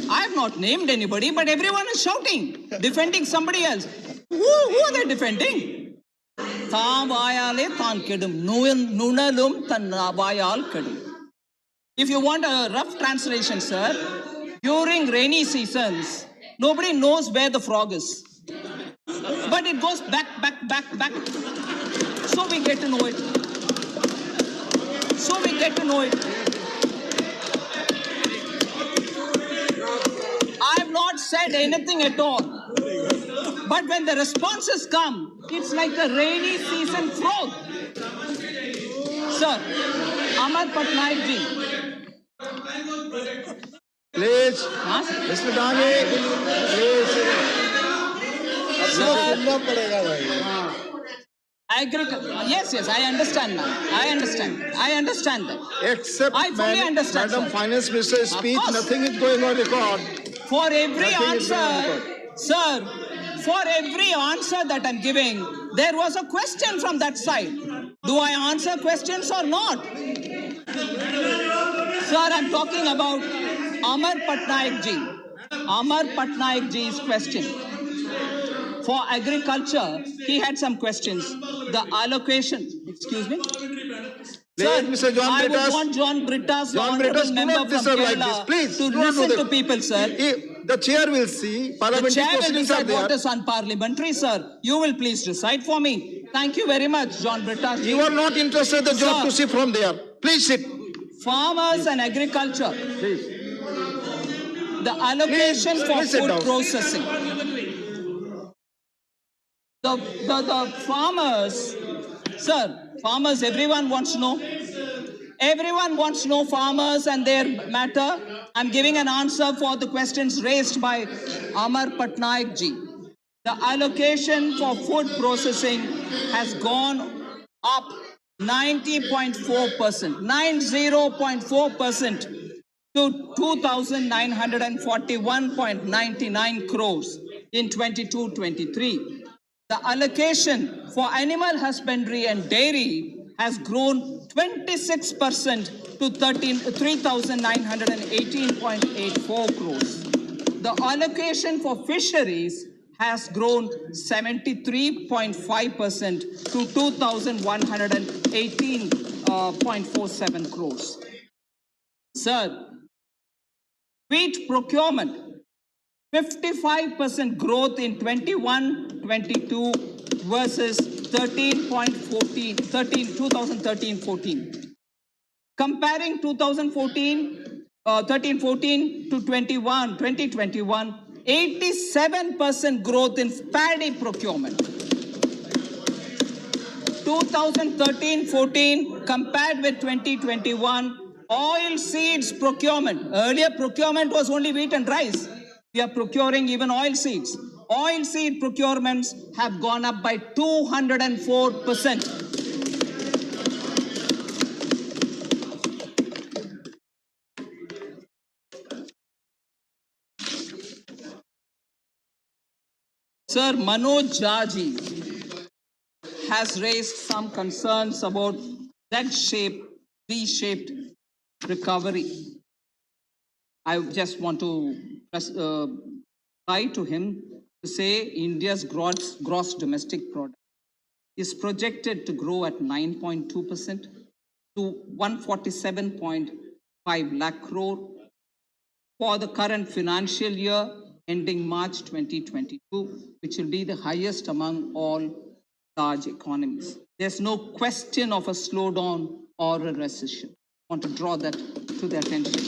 I have not named anybody, but everyone is shouting, defending somebody else. Who are they defending? Tanvayale Tan Kedum. Nunalum Tanvayal Kedum. If you want a rough translation, sir, during rainy seasons, nobody knows where the frog is. But it goes back. So we get to know it. I have not said anything at all. But when the responses come, it's like a rainy season frog. Sir, Amar Patnaik ji. Please, Huh? Mr. Dani, please. Sir, yes, I understand, ma'am. I understand that. Except I fully understand, Madam sir. Finance Minister's speech, course. nothing is going on record. For every Nothing is going on answer, sir, for every answer that I'm giving, there was a question from that side. Do I answer questions or not? Sir, I'm talking about Amar Patnaik ji. Amar Patnaik ji's question. For agriculture, he had some questions. The allocation, excuse me? Sir, Mr. John I would Britas. want John Britas, the John honorable Britas, do member not from disturb like this. Kerala, Please, to do not do listen that. to people, sir. The chair will see. The Parliamentary chair will proceedings are decide what there. is unparliamentary, sir. You will please decide for me. Thank you very much, John Britas. You are not interested in the job Sir. to see from there. Please sit. Farmers and agriculture. Please. The allocation for please sit food down. processing. The farmers, sir, farmers, everyone wants to know. Everyone wants to know farmers and their matter. I'm giving an answer for the questions raised by Amar Patnaik ji. The allocation for food processing has gone up 90.4% to 2,941.99 crores in 22-23. The allocation for animal husbandry and dairy has grown 26% to 3,918.84 crores. The allocation for fisheries has grown 73.5% to 2,118.47 crores. Sir, wheat procurement, 55% growth in 21-22 versus 2013-14. Comparing 13-14 to 2021, 87% growth in paddy procurement. 2013-14 compared with 2021, oil seeds procurement. Earlier procurement was only wheat and rice. We are procuring even oil seeds. Oil seed procurements have gone up by 204%. Sir, Manoj Jaji has raised some concerns about Z-shaped, V-shaped recovery. I just want to reply to him to say India's gross domestic product is projected to grow at 9.2% to 147.5 lakh crore for the current financial year ending March 2022, which will be the highest among all large economies. There's no question of a slowdown or a recession. I want to draw that to their attention.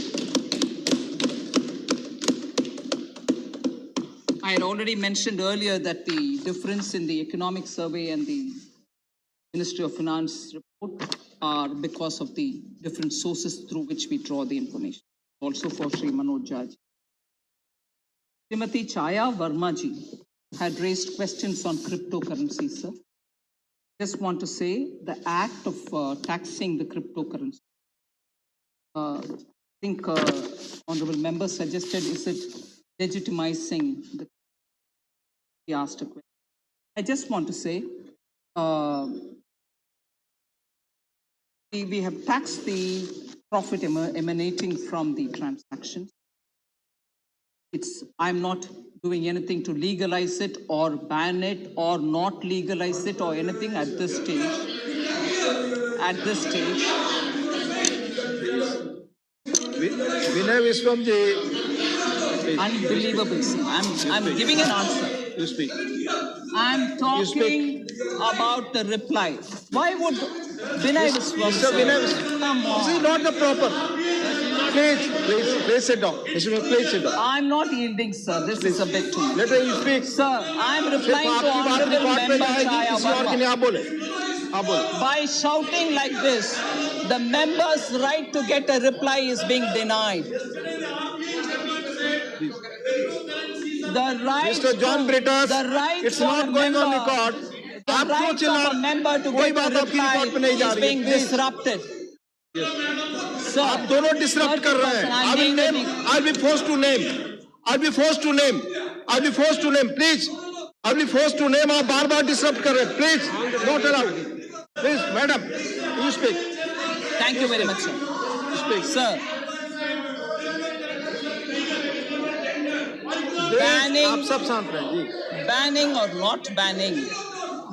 I had already mentioned earlier that the difference in the economic survey and the Ministry of Finance report are because of the different sources through which we draw the information. Also for Sri Manoj Jaj. Srimati Chaya Vermaji had raised questions on cryptocurrency, sir. Just want to say the act of taxing the cryptocurrency. I think honorable member suggested, is it legitimizing the, he asked a question. I just want to say we have taxed the profit emanating from the transactions. I'm not doing anything to legalize it or ban it or not legalize it or anything at this stage. At this stage. Vinay Viswamji. Unbelievable. I'm giving an answer. You speak. I'm talking about the reply. Why would Vinay Viswam? Mr. Vinay Viswam. Come on. This is not the proper. Please sit down. Please sit down. I'm not yielding, sir. This is a bit too much. Let him speak. Sir, I'm replying to Honorable Member Chaya Verma. By shouting like this, the member's right to get a reply is being denied. The right Mr. John Britas, the right it's for not a going member, on record. The right of a member to get a reply is being disrupted. Sir, आप दोनों disrupt कर रहे हैं. I'll be forced to name. Please. I'll be forced to name. आप बार-बार disrupt कर रहे हैं. Please, not allowed. Please, madam, you speak. Thank you very much, sir. Speak. Sir. Banning or not banning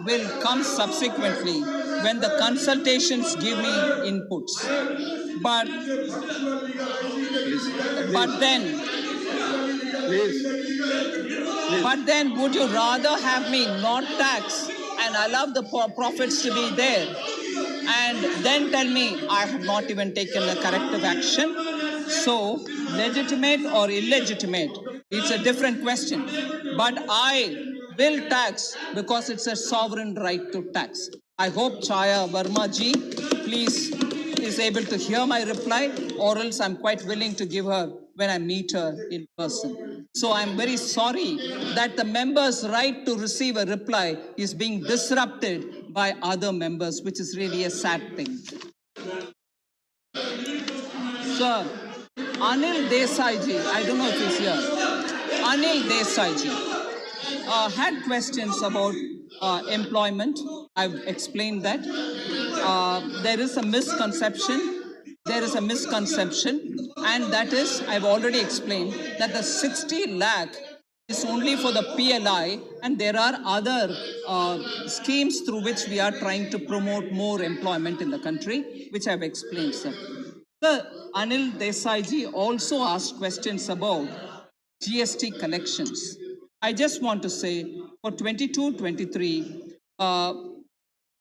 will come subsequently when the consultations give me inputs. But then would you rather have me not tax and allow the profits to be there and then tell me I have not even taken a corrective action? So, legitimate or illegitimate, it's a different question. But I will tax because it's a sovereign right to tax. I hope Chaya Verma ji, please, is able to hear my reply, or else I'm quite willing to give her when I meet her in person. So I'm very sorry that the member's right to receive a reply is being disrupted by other members, which is really a sad thing. Sir, Anil Desai ji, I don't know if he's here. Anil Desai ji had questions about employment. I've explained that. There is a misconception there is a misconception, and that is, I've already explained, that the 60 lakh is only for the PLI, and there are other schemes through which we are trying to promote more employment in the country, which I've explained, sir. Sir, Anil Desai ji also asked questions about GST collections. I just want to say for 22-23,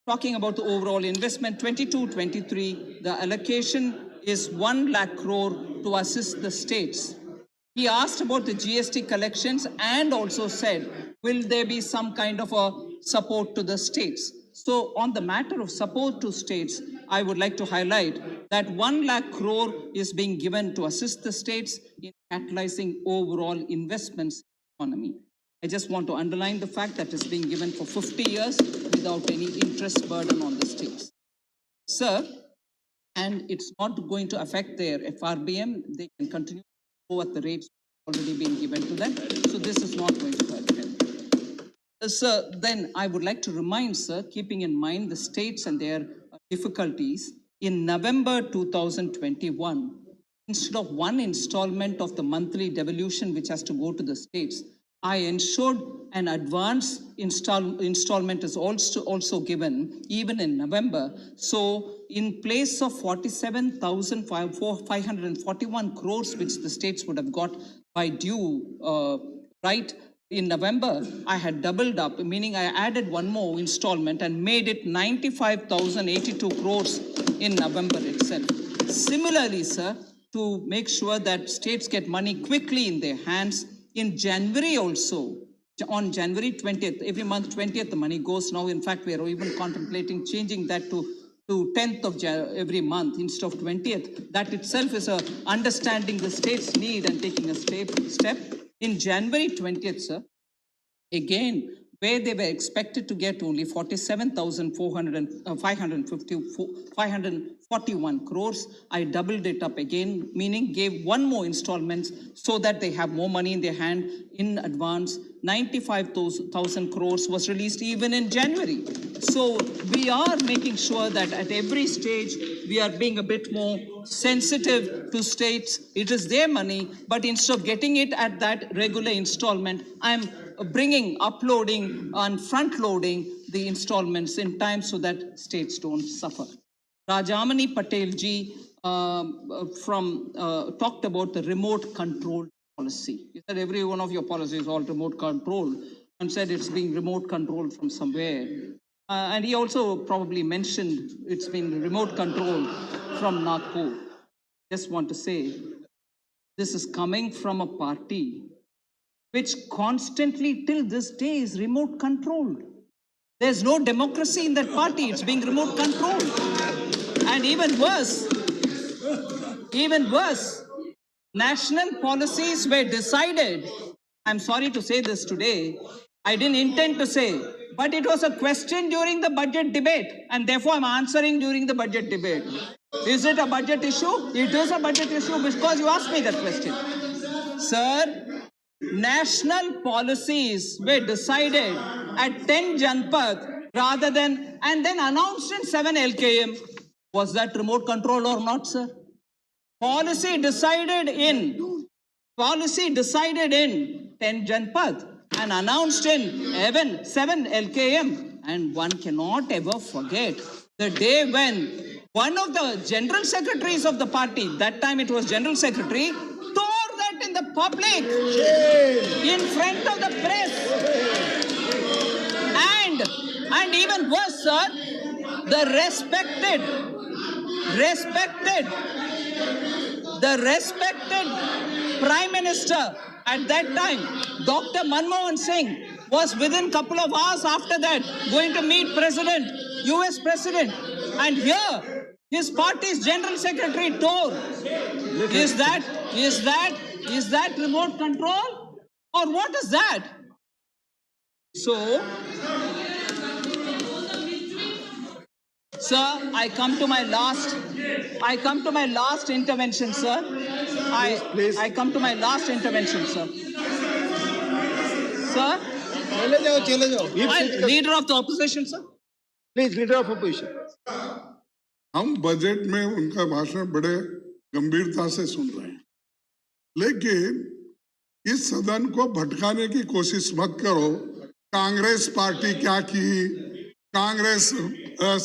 talking about the overall investment, 22-23, the allocation is 1 lakh crore to assist the states. He asked about the GST collections and also said, will there be some kind of a support to the states? So on the matter of support to states, I would like to highlight that 1 lakh crore is being given to assist the states in catalyzing overall investments in the economy. I just want to underline the fact that it's being given for 50 years without any interest burden on the states. Sir, and it's not going to affect their FRBM. They can continue to go at the rates already being given to them. So this is not going to hurt them. Sir, then I would like to remind, sir, keeping in mind the states and their difficulties, in November 2021, instead of one installment of the monthly devolution which has to go to the states, I ensured an advance installment is also given even in November. So in place of 47,541 crores which the states would have got by due right in November, I had doubled up, meaning I added one more installment and made it 95,082 crores in November itself. Similarly, sir, to make sure that states get money quickly in their hands, in January also, on January 20th, every month 20th, the money goes now. In fact, we are even contemplating changing that to 10th of every month instead of 20th. That itself is a understanding the state's need and taking a step. In January 20th, sir, again, where they were expected to get only 541 crores, I doubled it up again, meaning gave one more installment so that they have more money in their hand in advance. 95,000 crores was released even in January. So we are making sure that at every stage we are being a bit more sensitive to states. It is their money, but instead of getting it at that regular installment, I'm uploading and front loading the installments in time so that states don't suffer. Rajamani Patel ji talked about the remote control policy. He said every one of your policies is all remote control, and said it's being remote controlled from somewhere. And he also probably mentioned it's been remote controlled from Nagpur. Just want to say, this is coming from a party which constantly till this day is remote controlled. There's no democracy in that party. It's being remote controlled. And even worse, national policies were decided. I'm sorry to say this today. I didn't intend to say, but it was a question during the budget debate, and therefore I'm answering during the budget debate. Is it a budget issue? It is a budget issue because you asked me that question. Sir, national policies were decided at 10 Janpath rather than, and then announced in 7 LKM. Was that remote control or not, sir? Policy decided in 10 Janpath and announced in 7 LKM. And one cannot ever forget the day when one of the general secretaries of the party, that time it was general secretary, tore that in the public, in front of the press. And even worse, sir, the respected Prime Minister at that time, Dr. Manmohan Singh, was within a couple of hours after that going to meet US President. And here, his party's General Secretary tore. Is that remote control? Or what is that? So, sir, I come to my last intervention, sir. Please. I come to my last intervention, sir. Sir, चले जाओ. leader of the opposition, sir. Please, leader of opposition. हम budget में उनका भाषण बड़े गंभीरता से सुन रहे हैं, लेकिन इस सदन को भटकाने की कोशिश मत करो। कांग्रेस पार्टी क्या की, कांग्रेस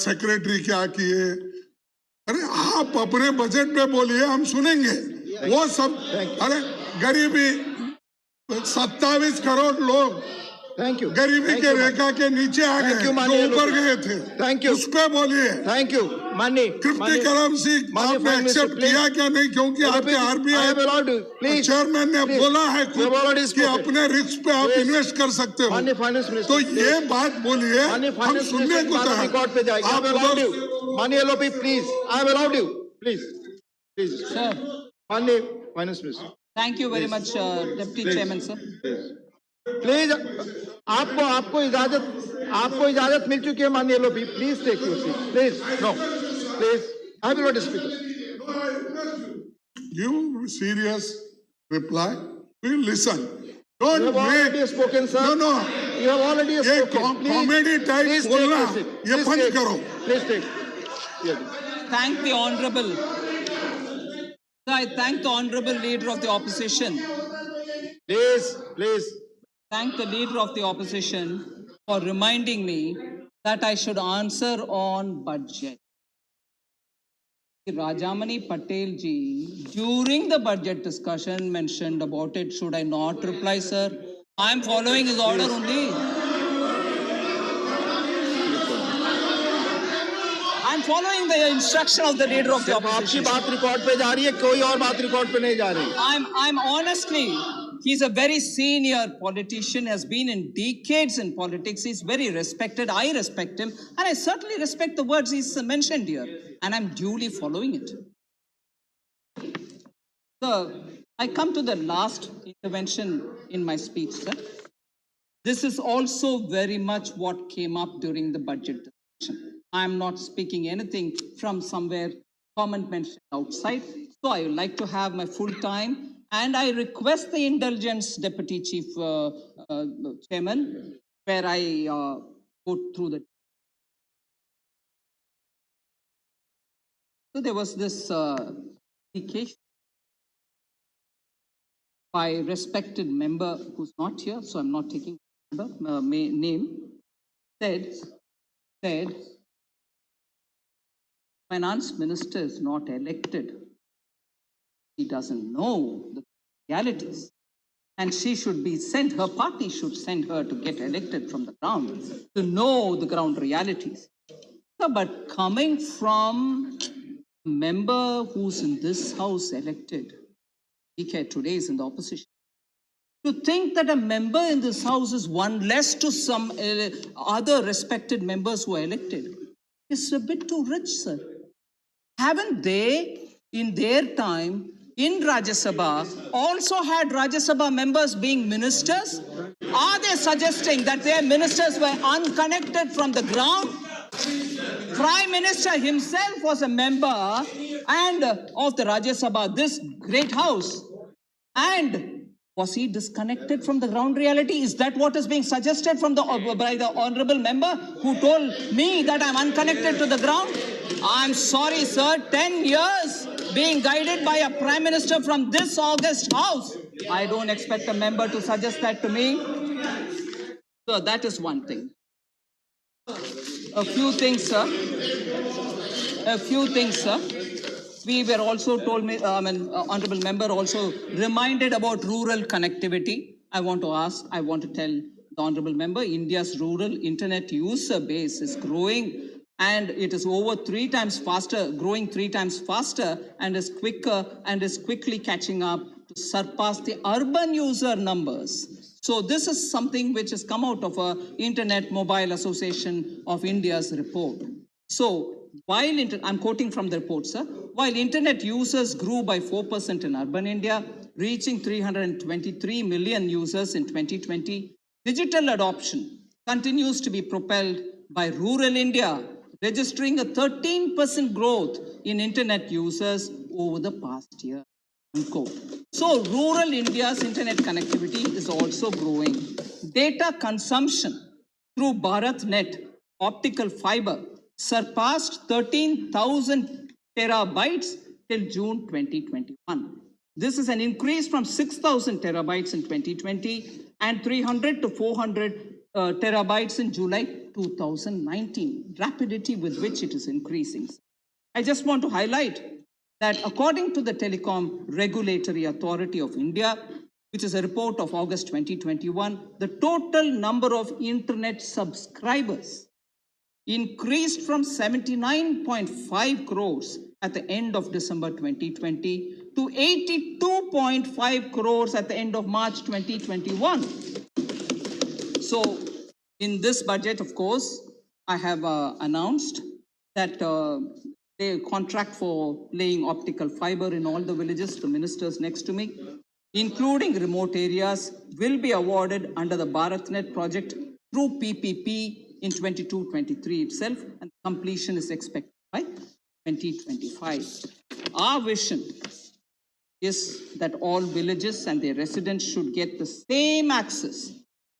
सेक्रेटरी क्या किए, अरे आप अपने बजट में बोलिए, हम सुनेंगे। वो सब, अरे गरीबी 27 करोड़ लोग थैंक यू, गरीबी के रेखा के नीचे आ गए, जो ऊपर गए थे। थैंक यू, उस पे बोलिए। थैंक यू माननीय क्रिप्टी करेंसी आपने एक्सेप्ट किया क्या नहीं, क्योंकि आपके आरबीआई चेयरमैन ने बोला है कि अपने रिस्क पे आप इन्वेस्ट कर सकते हो। तो ये बात बोलिए, हम सुनने को रिकॉर्ड पे जाएगा। माननीय LOP please, I have allowed you, please please Sir, माननीय finance minister thank you very much, Deputy Chairman, sir. Please, आपको इजाजत मिल चुकी है माननीय LOP, please take your seat, please no, please I will not speak. Give serious reply. We'll listen. You Don't have already make. spoken, sir. No. You have already ये spoken. Comedy type बोलना ये बंद करो। Please take. Thank the honorable. Sir, I thank the honorable leader of the opposition. Please. Thank the leader of the opposition for reminding me that I should answer on budget. Rajamani Patel ji, during the budget discussion, mentioned about it. Should I not reply, sir? I am following his order only. I am following the instruction of the leader of the आपकी opposition. बात record पे जा रही है, कोई और बात record पे नहीं जा रही। I'm honestly, he's a very senior politician, has been in decades in politics. He's very respected. I respect him, and I certainly respect the words he's mentioned here, and I'm duly following it. So, I come to the last intervention in my speech, sir. This is also very much what came up during the budget discussion. I am not speaking anything from somewhere comment mentioned outside. So I would like to have my full time, and I request the indulgence, Deputy Chief Chairman, where I go through the. So there was this indication by respected member who's not here, so I'm not taking name, said finance minister is not elected. He doesn't know the realities. And she should be sent, her party should send her to get elected from the ground, to know the ground realities. So, but coming from a member who's in this house elected, today is in the opposition, to think that a member in this house is one less to some other respected members who are elected is a bit too rich, sir. Haven't they, in their time, in Rajya Sabha, also had Rajya Sabha members being ministers? Are they suggesting that their ministers were unconnected from the ground? Prime Minister himself was a member and of the Rajya Sabha, this great house. And was he disconnected from the ground reality? Is that what is being suggested from by the honorable member who told me that I'm unconnected to the ground? I'm sorry, sir. 10 years being guided by a prime minister from this august house. I don't expect a member to suggest that to me. So that is one thing. A few things, sir. We were also told, honorable member also reminded about rural connectivity. I want to tell the honorable member, India's rural internet user base is growing, and it is over 3 times faster, growing 3 times faster, and is quicker and is quickly catching up to surpass the urban user numbers. So this is something which has come out of a Internet Mobile Association of India's report. So while I'm quoting from the report, sir, while internet users grew by 4% in urban India, reaching 323 million users in 2020, digital adoption continues to be propelled by rural India, registering a 13% growth in internet users over the past year. Unquote. So rural India's internet connectivity is also growing. Data consumption through BharatNet, optical fiber, surpassed 13,000 terabytes till June 2021. This is an increase from 6,000 terabytes in 2020 and 300 to 400 terabytes in July 2019. Rapidity with which it is increasing. I just want to highlight that according to the Telecom Regulatory Authority of India, which is a report of August 2021, the total number of internet subscribers increased from 79.5 crores at the end of December 2020 to 82.5 crores at the end of March 2021. So in this budget, of course, I have announced that the contract for laying optical fiber in all the villages, the ministers next to me, including remote areas, will be awarded under the BharatNet project through PPP in 22-23 itself, and completion is expected by 2025. Our vision is that all villages and their residents should get the same access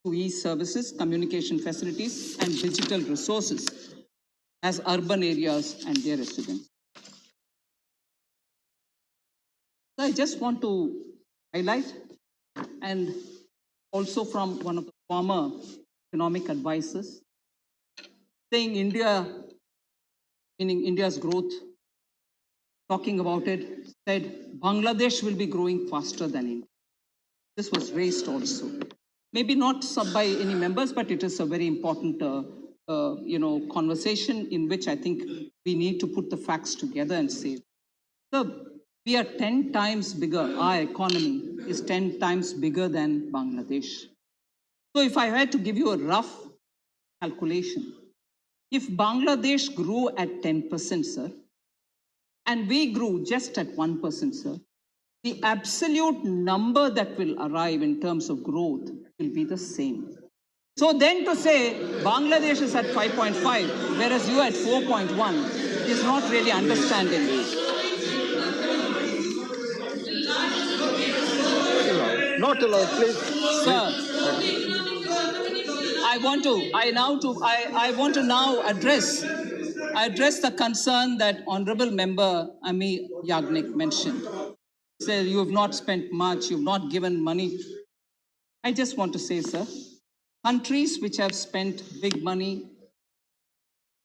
to e-services, communication facilities, and digital resources as urban areas and their residents. So I just want to highlight, and also from one of the former economic advisors, saying India, meaning India's growth, talking about it, said Bangladesh will be growing faster than India. This was raised also. Maybe not by any members, but it is a very important conversation in which I think we need to put the facts together and say, so we are 10 times bigger. Our economy is 10 times bigger than Bangladesh. So if I had to give you a rough calculation, if Bangladesh grew at 10%, sir, and we grew just at 1%, sir, the absolute number that will arrive in terms of growth will be the same. So then to say Bangladesh is at 5.5, whereas you at 4.1, is not really understanding. Not allowed, please. Sir, I want to now address the concern that Honorable Member Ami Yagnik mentioned. Say you have not spent much, you've not given money. I just want to say, sir, countries which have spent big money,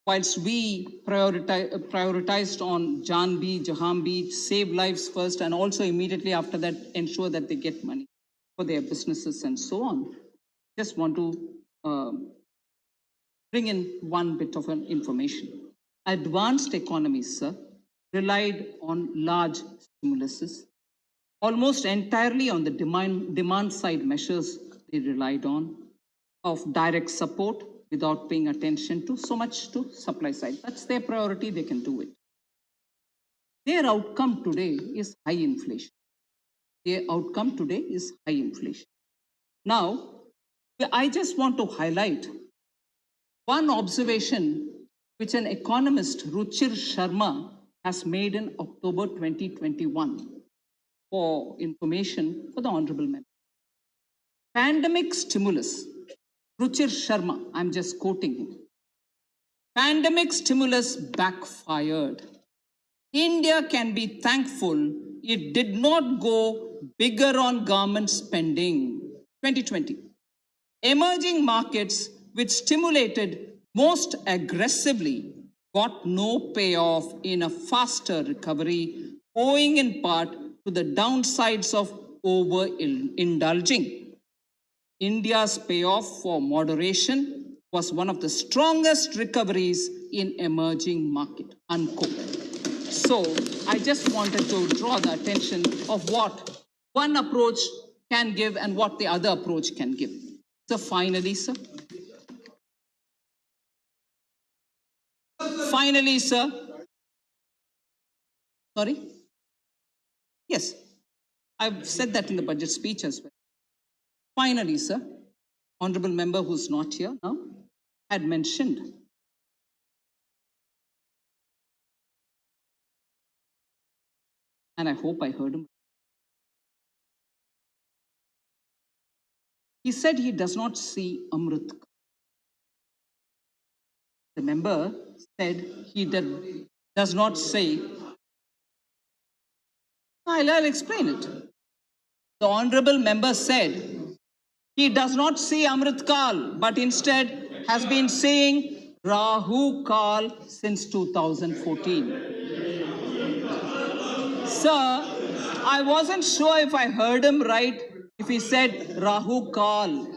whilst we prioritized on Jahan-B, save lives first, and also immediately after that ensure that they get money for their businesses and so on. Just want to bring in one bit of an information. Advanced economies, sir, relied on large stimuluses, almost entirely on the demand side measures they relied on, of direct support without paying attention to so much to supply side. That's their priority, they can do it. Their outcome today is high inflation. Their outcome today is high inflation. Now, I just want to highlight one observation which an economist, Ruchir Sharma, has made in October 2021 for information for the Honorable Member. Pandemic stimulus, Ruchir Sharma, I'm just quoting him. Pandemic stimulus backfired. India can be thankful it did not go bigger on government spending. 2020. Emerging markets which stimulated most aggressively got no payoff in a faster recovery, owing in part to the downsides of overindulging. India's payoff for moderation was one of the strongest recoveries in emerging market, unquote. So I just wanted to draw the attention of what one approach can give and what the other approach can give. So finally, sir. Finally, sir. Sorry? Yes, I've said that in the budget speech as well. Finally, sir, Honorable Member who's not here now had mentioned and I hope I heard him. He said he does not see Amrit. The member said he does not say. I'll explain it. The honorable member said he does not see Amrit Kal, but instead has been saying Rahu Kal since 2014. Sir, I wasn't sure if I heard him right if he said Rahu Kal.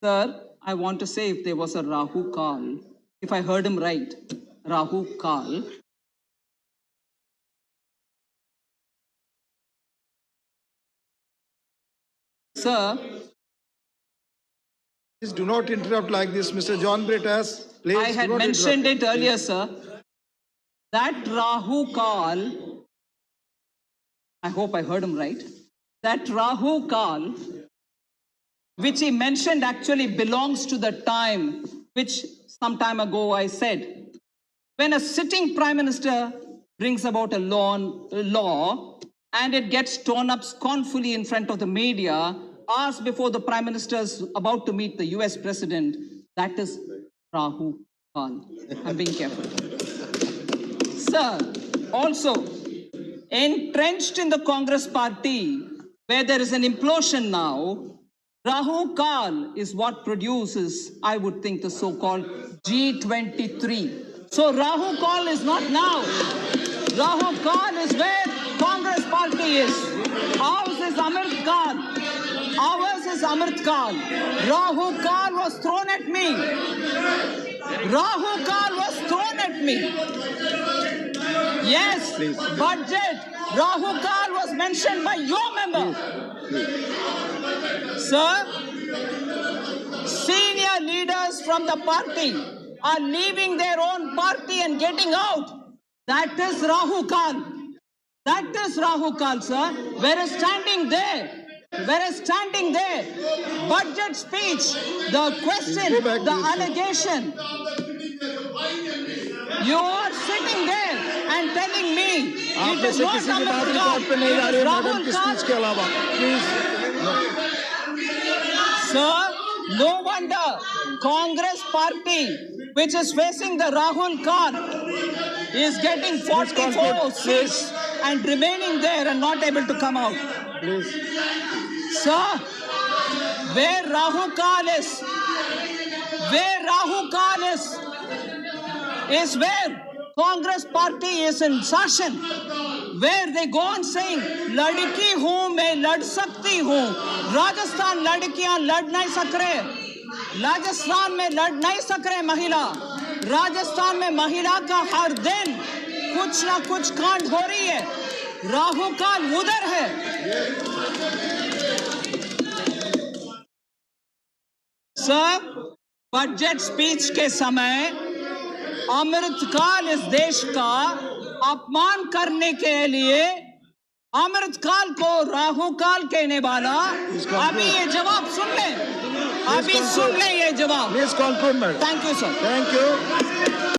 Sir, I want to say if there was a Rahu Kal, if I heard him right, Rahu Kal. Sir, Please do not interrupt like this, Mr. John Britas. Please I had do not mentioned interrupt. it earlier, sir. That Rahu Kal, I hope I heard him right. That Rahu Kal, which he mentioned, actually belongs to the time which some time ago I said. When a sitting prime minister brings about a law and it gets torn up scornfully in front of the media, asked before the prime minister is about to meet the US president, that is Rahu Kal. I'm being careful. Sir, also, entrenched in the Congress party, where there is an implosion now, Rahu Kal is what produces, I would think, the so-called G23. So Rahu Kal is not now. Rahu Kal is where Congress party is. Ours is Amrit Kal. Ours is Amrit Kal. Rahu Kal was thrown at me. Rahu Kal was thrown at me. Yes, budget. Rahu Kal was mentioned by your member. Sir, senior leaders from the party are leaving their own party and getting out. That is Rahu Kal. That is Rahu Kal, sir. Whereas standing there, budget speech, the question, the allegation, you are sitting there and telling me it is not Amrit Kal, it is Rahul Kal. Sir, no wonder Congress party, which is facing the Rahul Kal, is getting 44 seats and remaining there and not able to come out. Sir, where Rahu Kal is, where Congress party is in session, where they go on saying, "Ladki hoon, main lad sakti hoon." Rajasthan ladkiyan lad nahi sak rahe. Rajasthan mein lad nahi sak rahe mahila. Rajasthan mein mahila ka har din kuch na kuch कांड हो रही है. राहु काल उधर है. Sir, budget speech के समय अमृतकाल इस देश का अपमान करने के लिए अमृतकाल को राहु काल कहने वाला, अभी ये जवाब सुन ले, ये जवाब. Please conclude, madam. Thank you, sir. Thank you.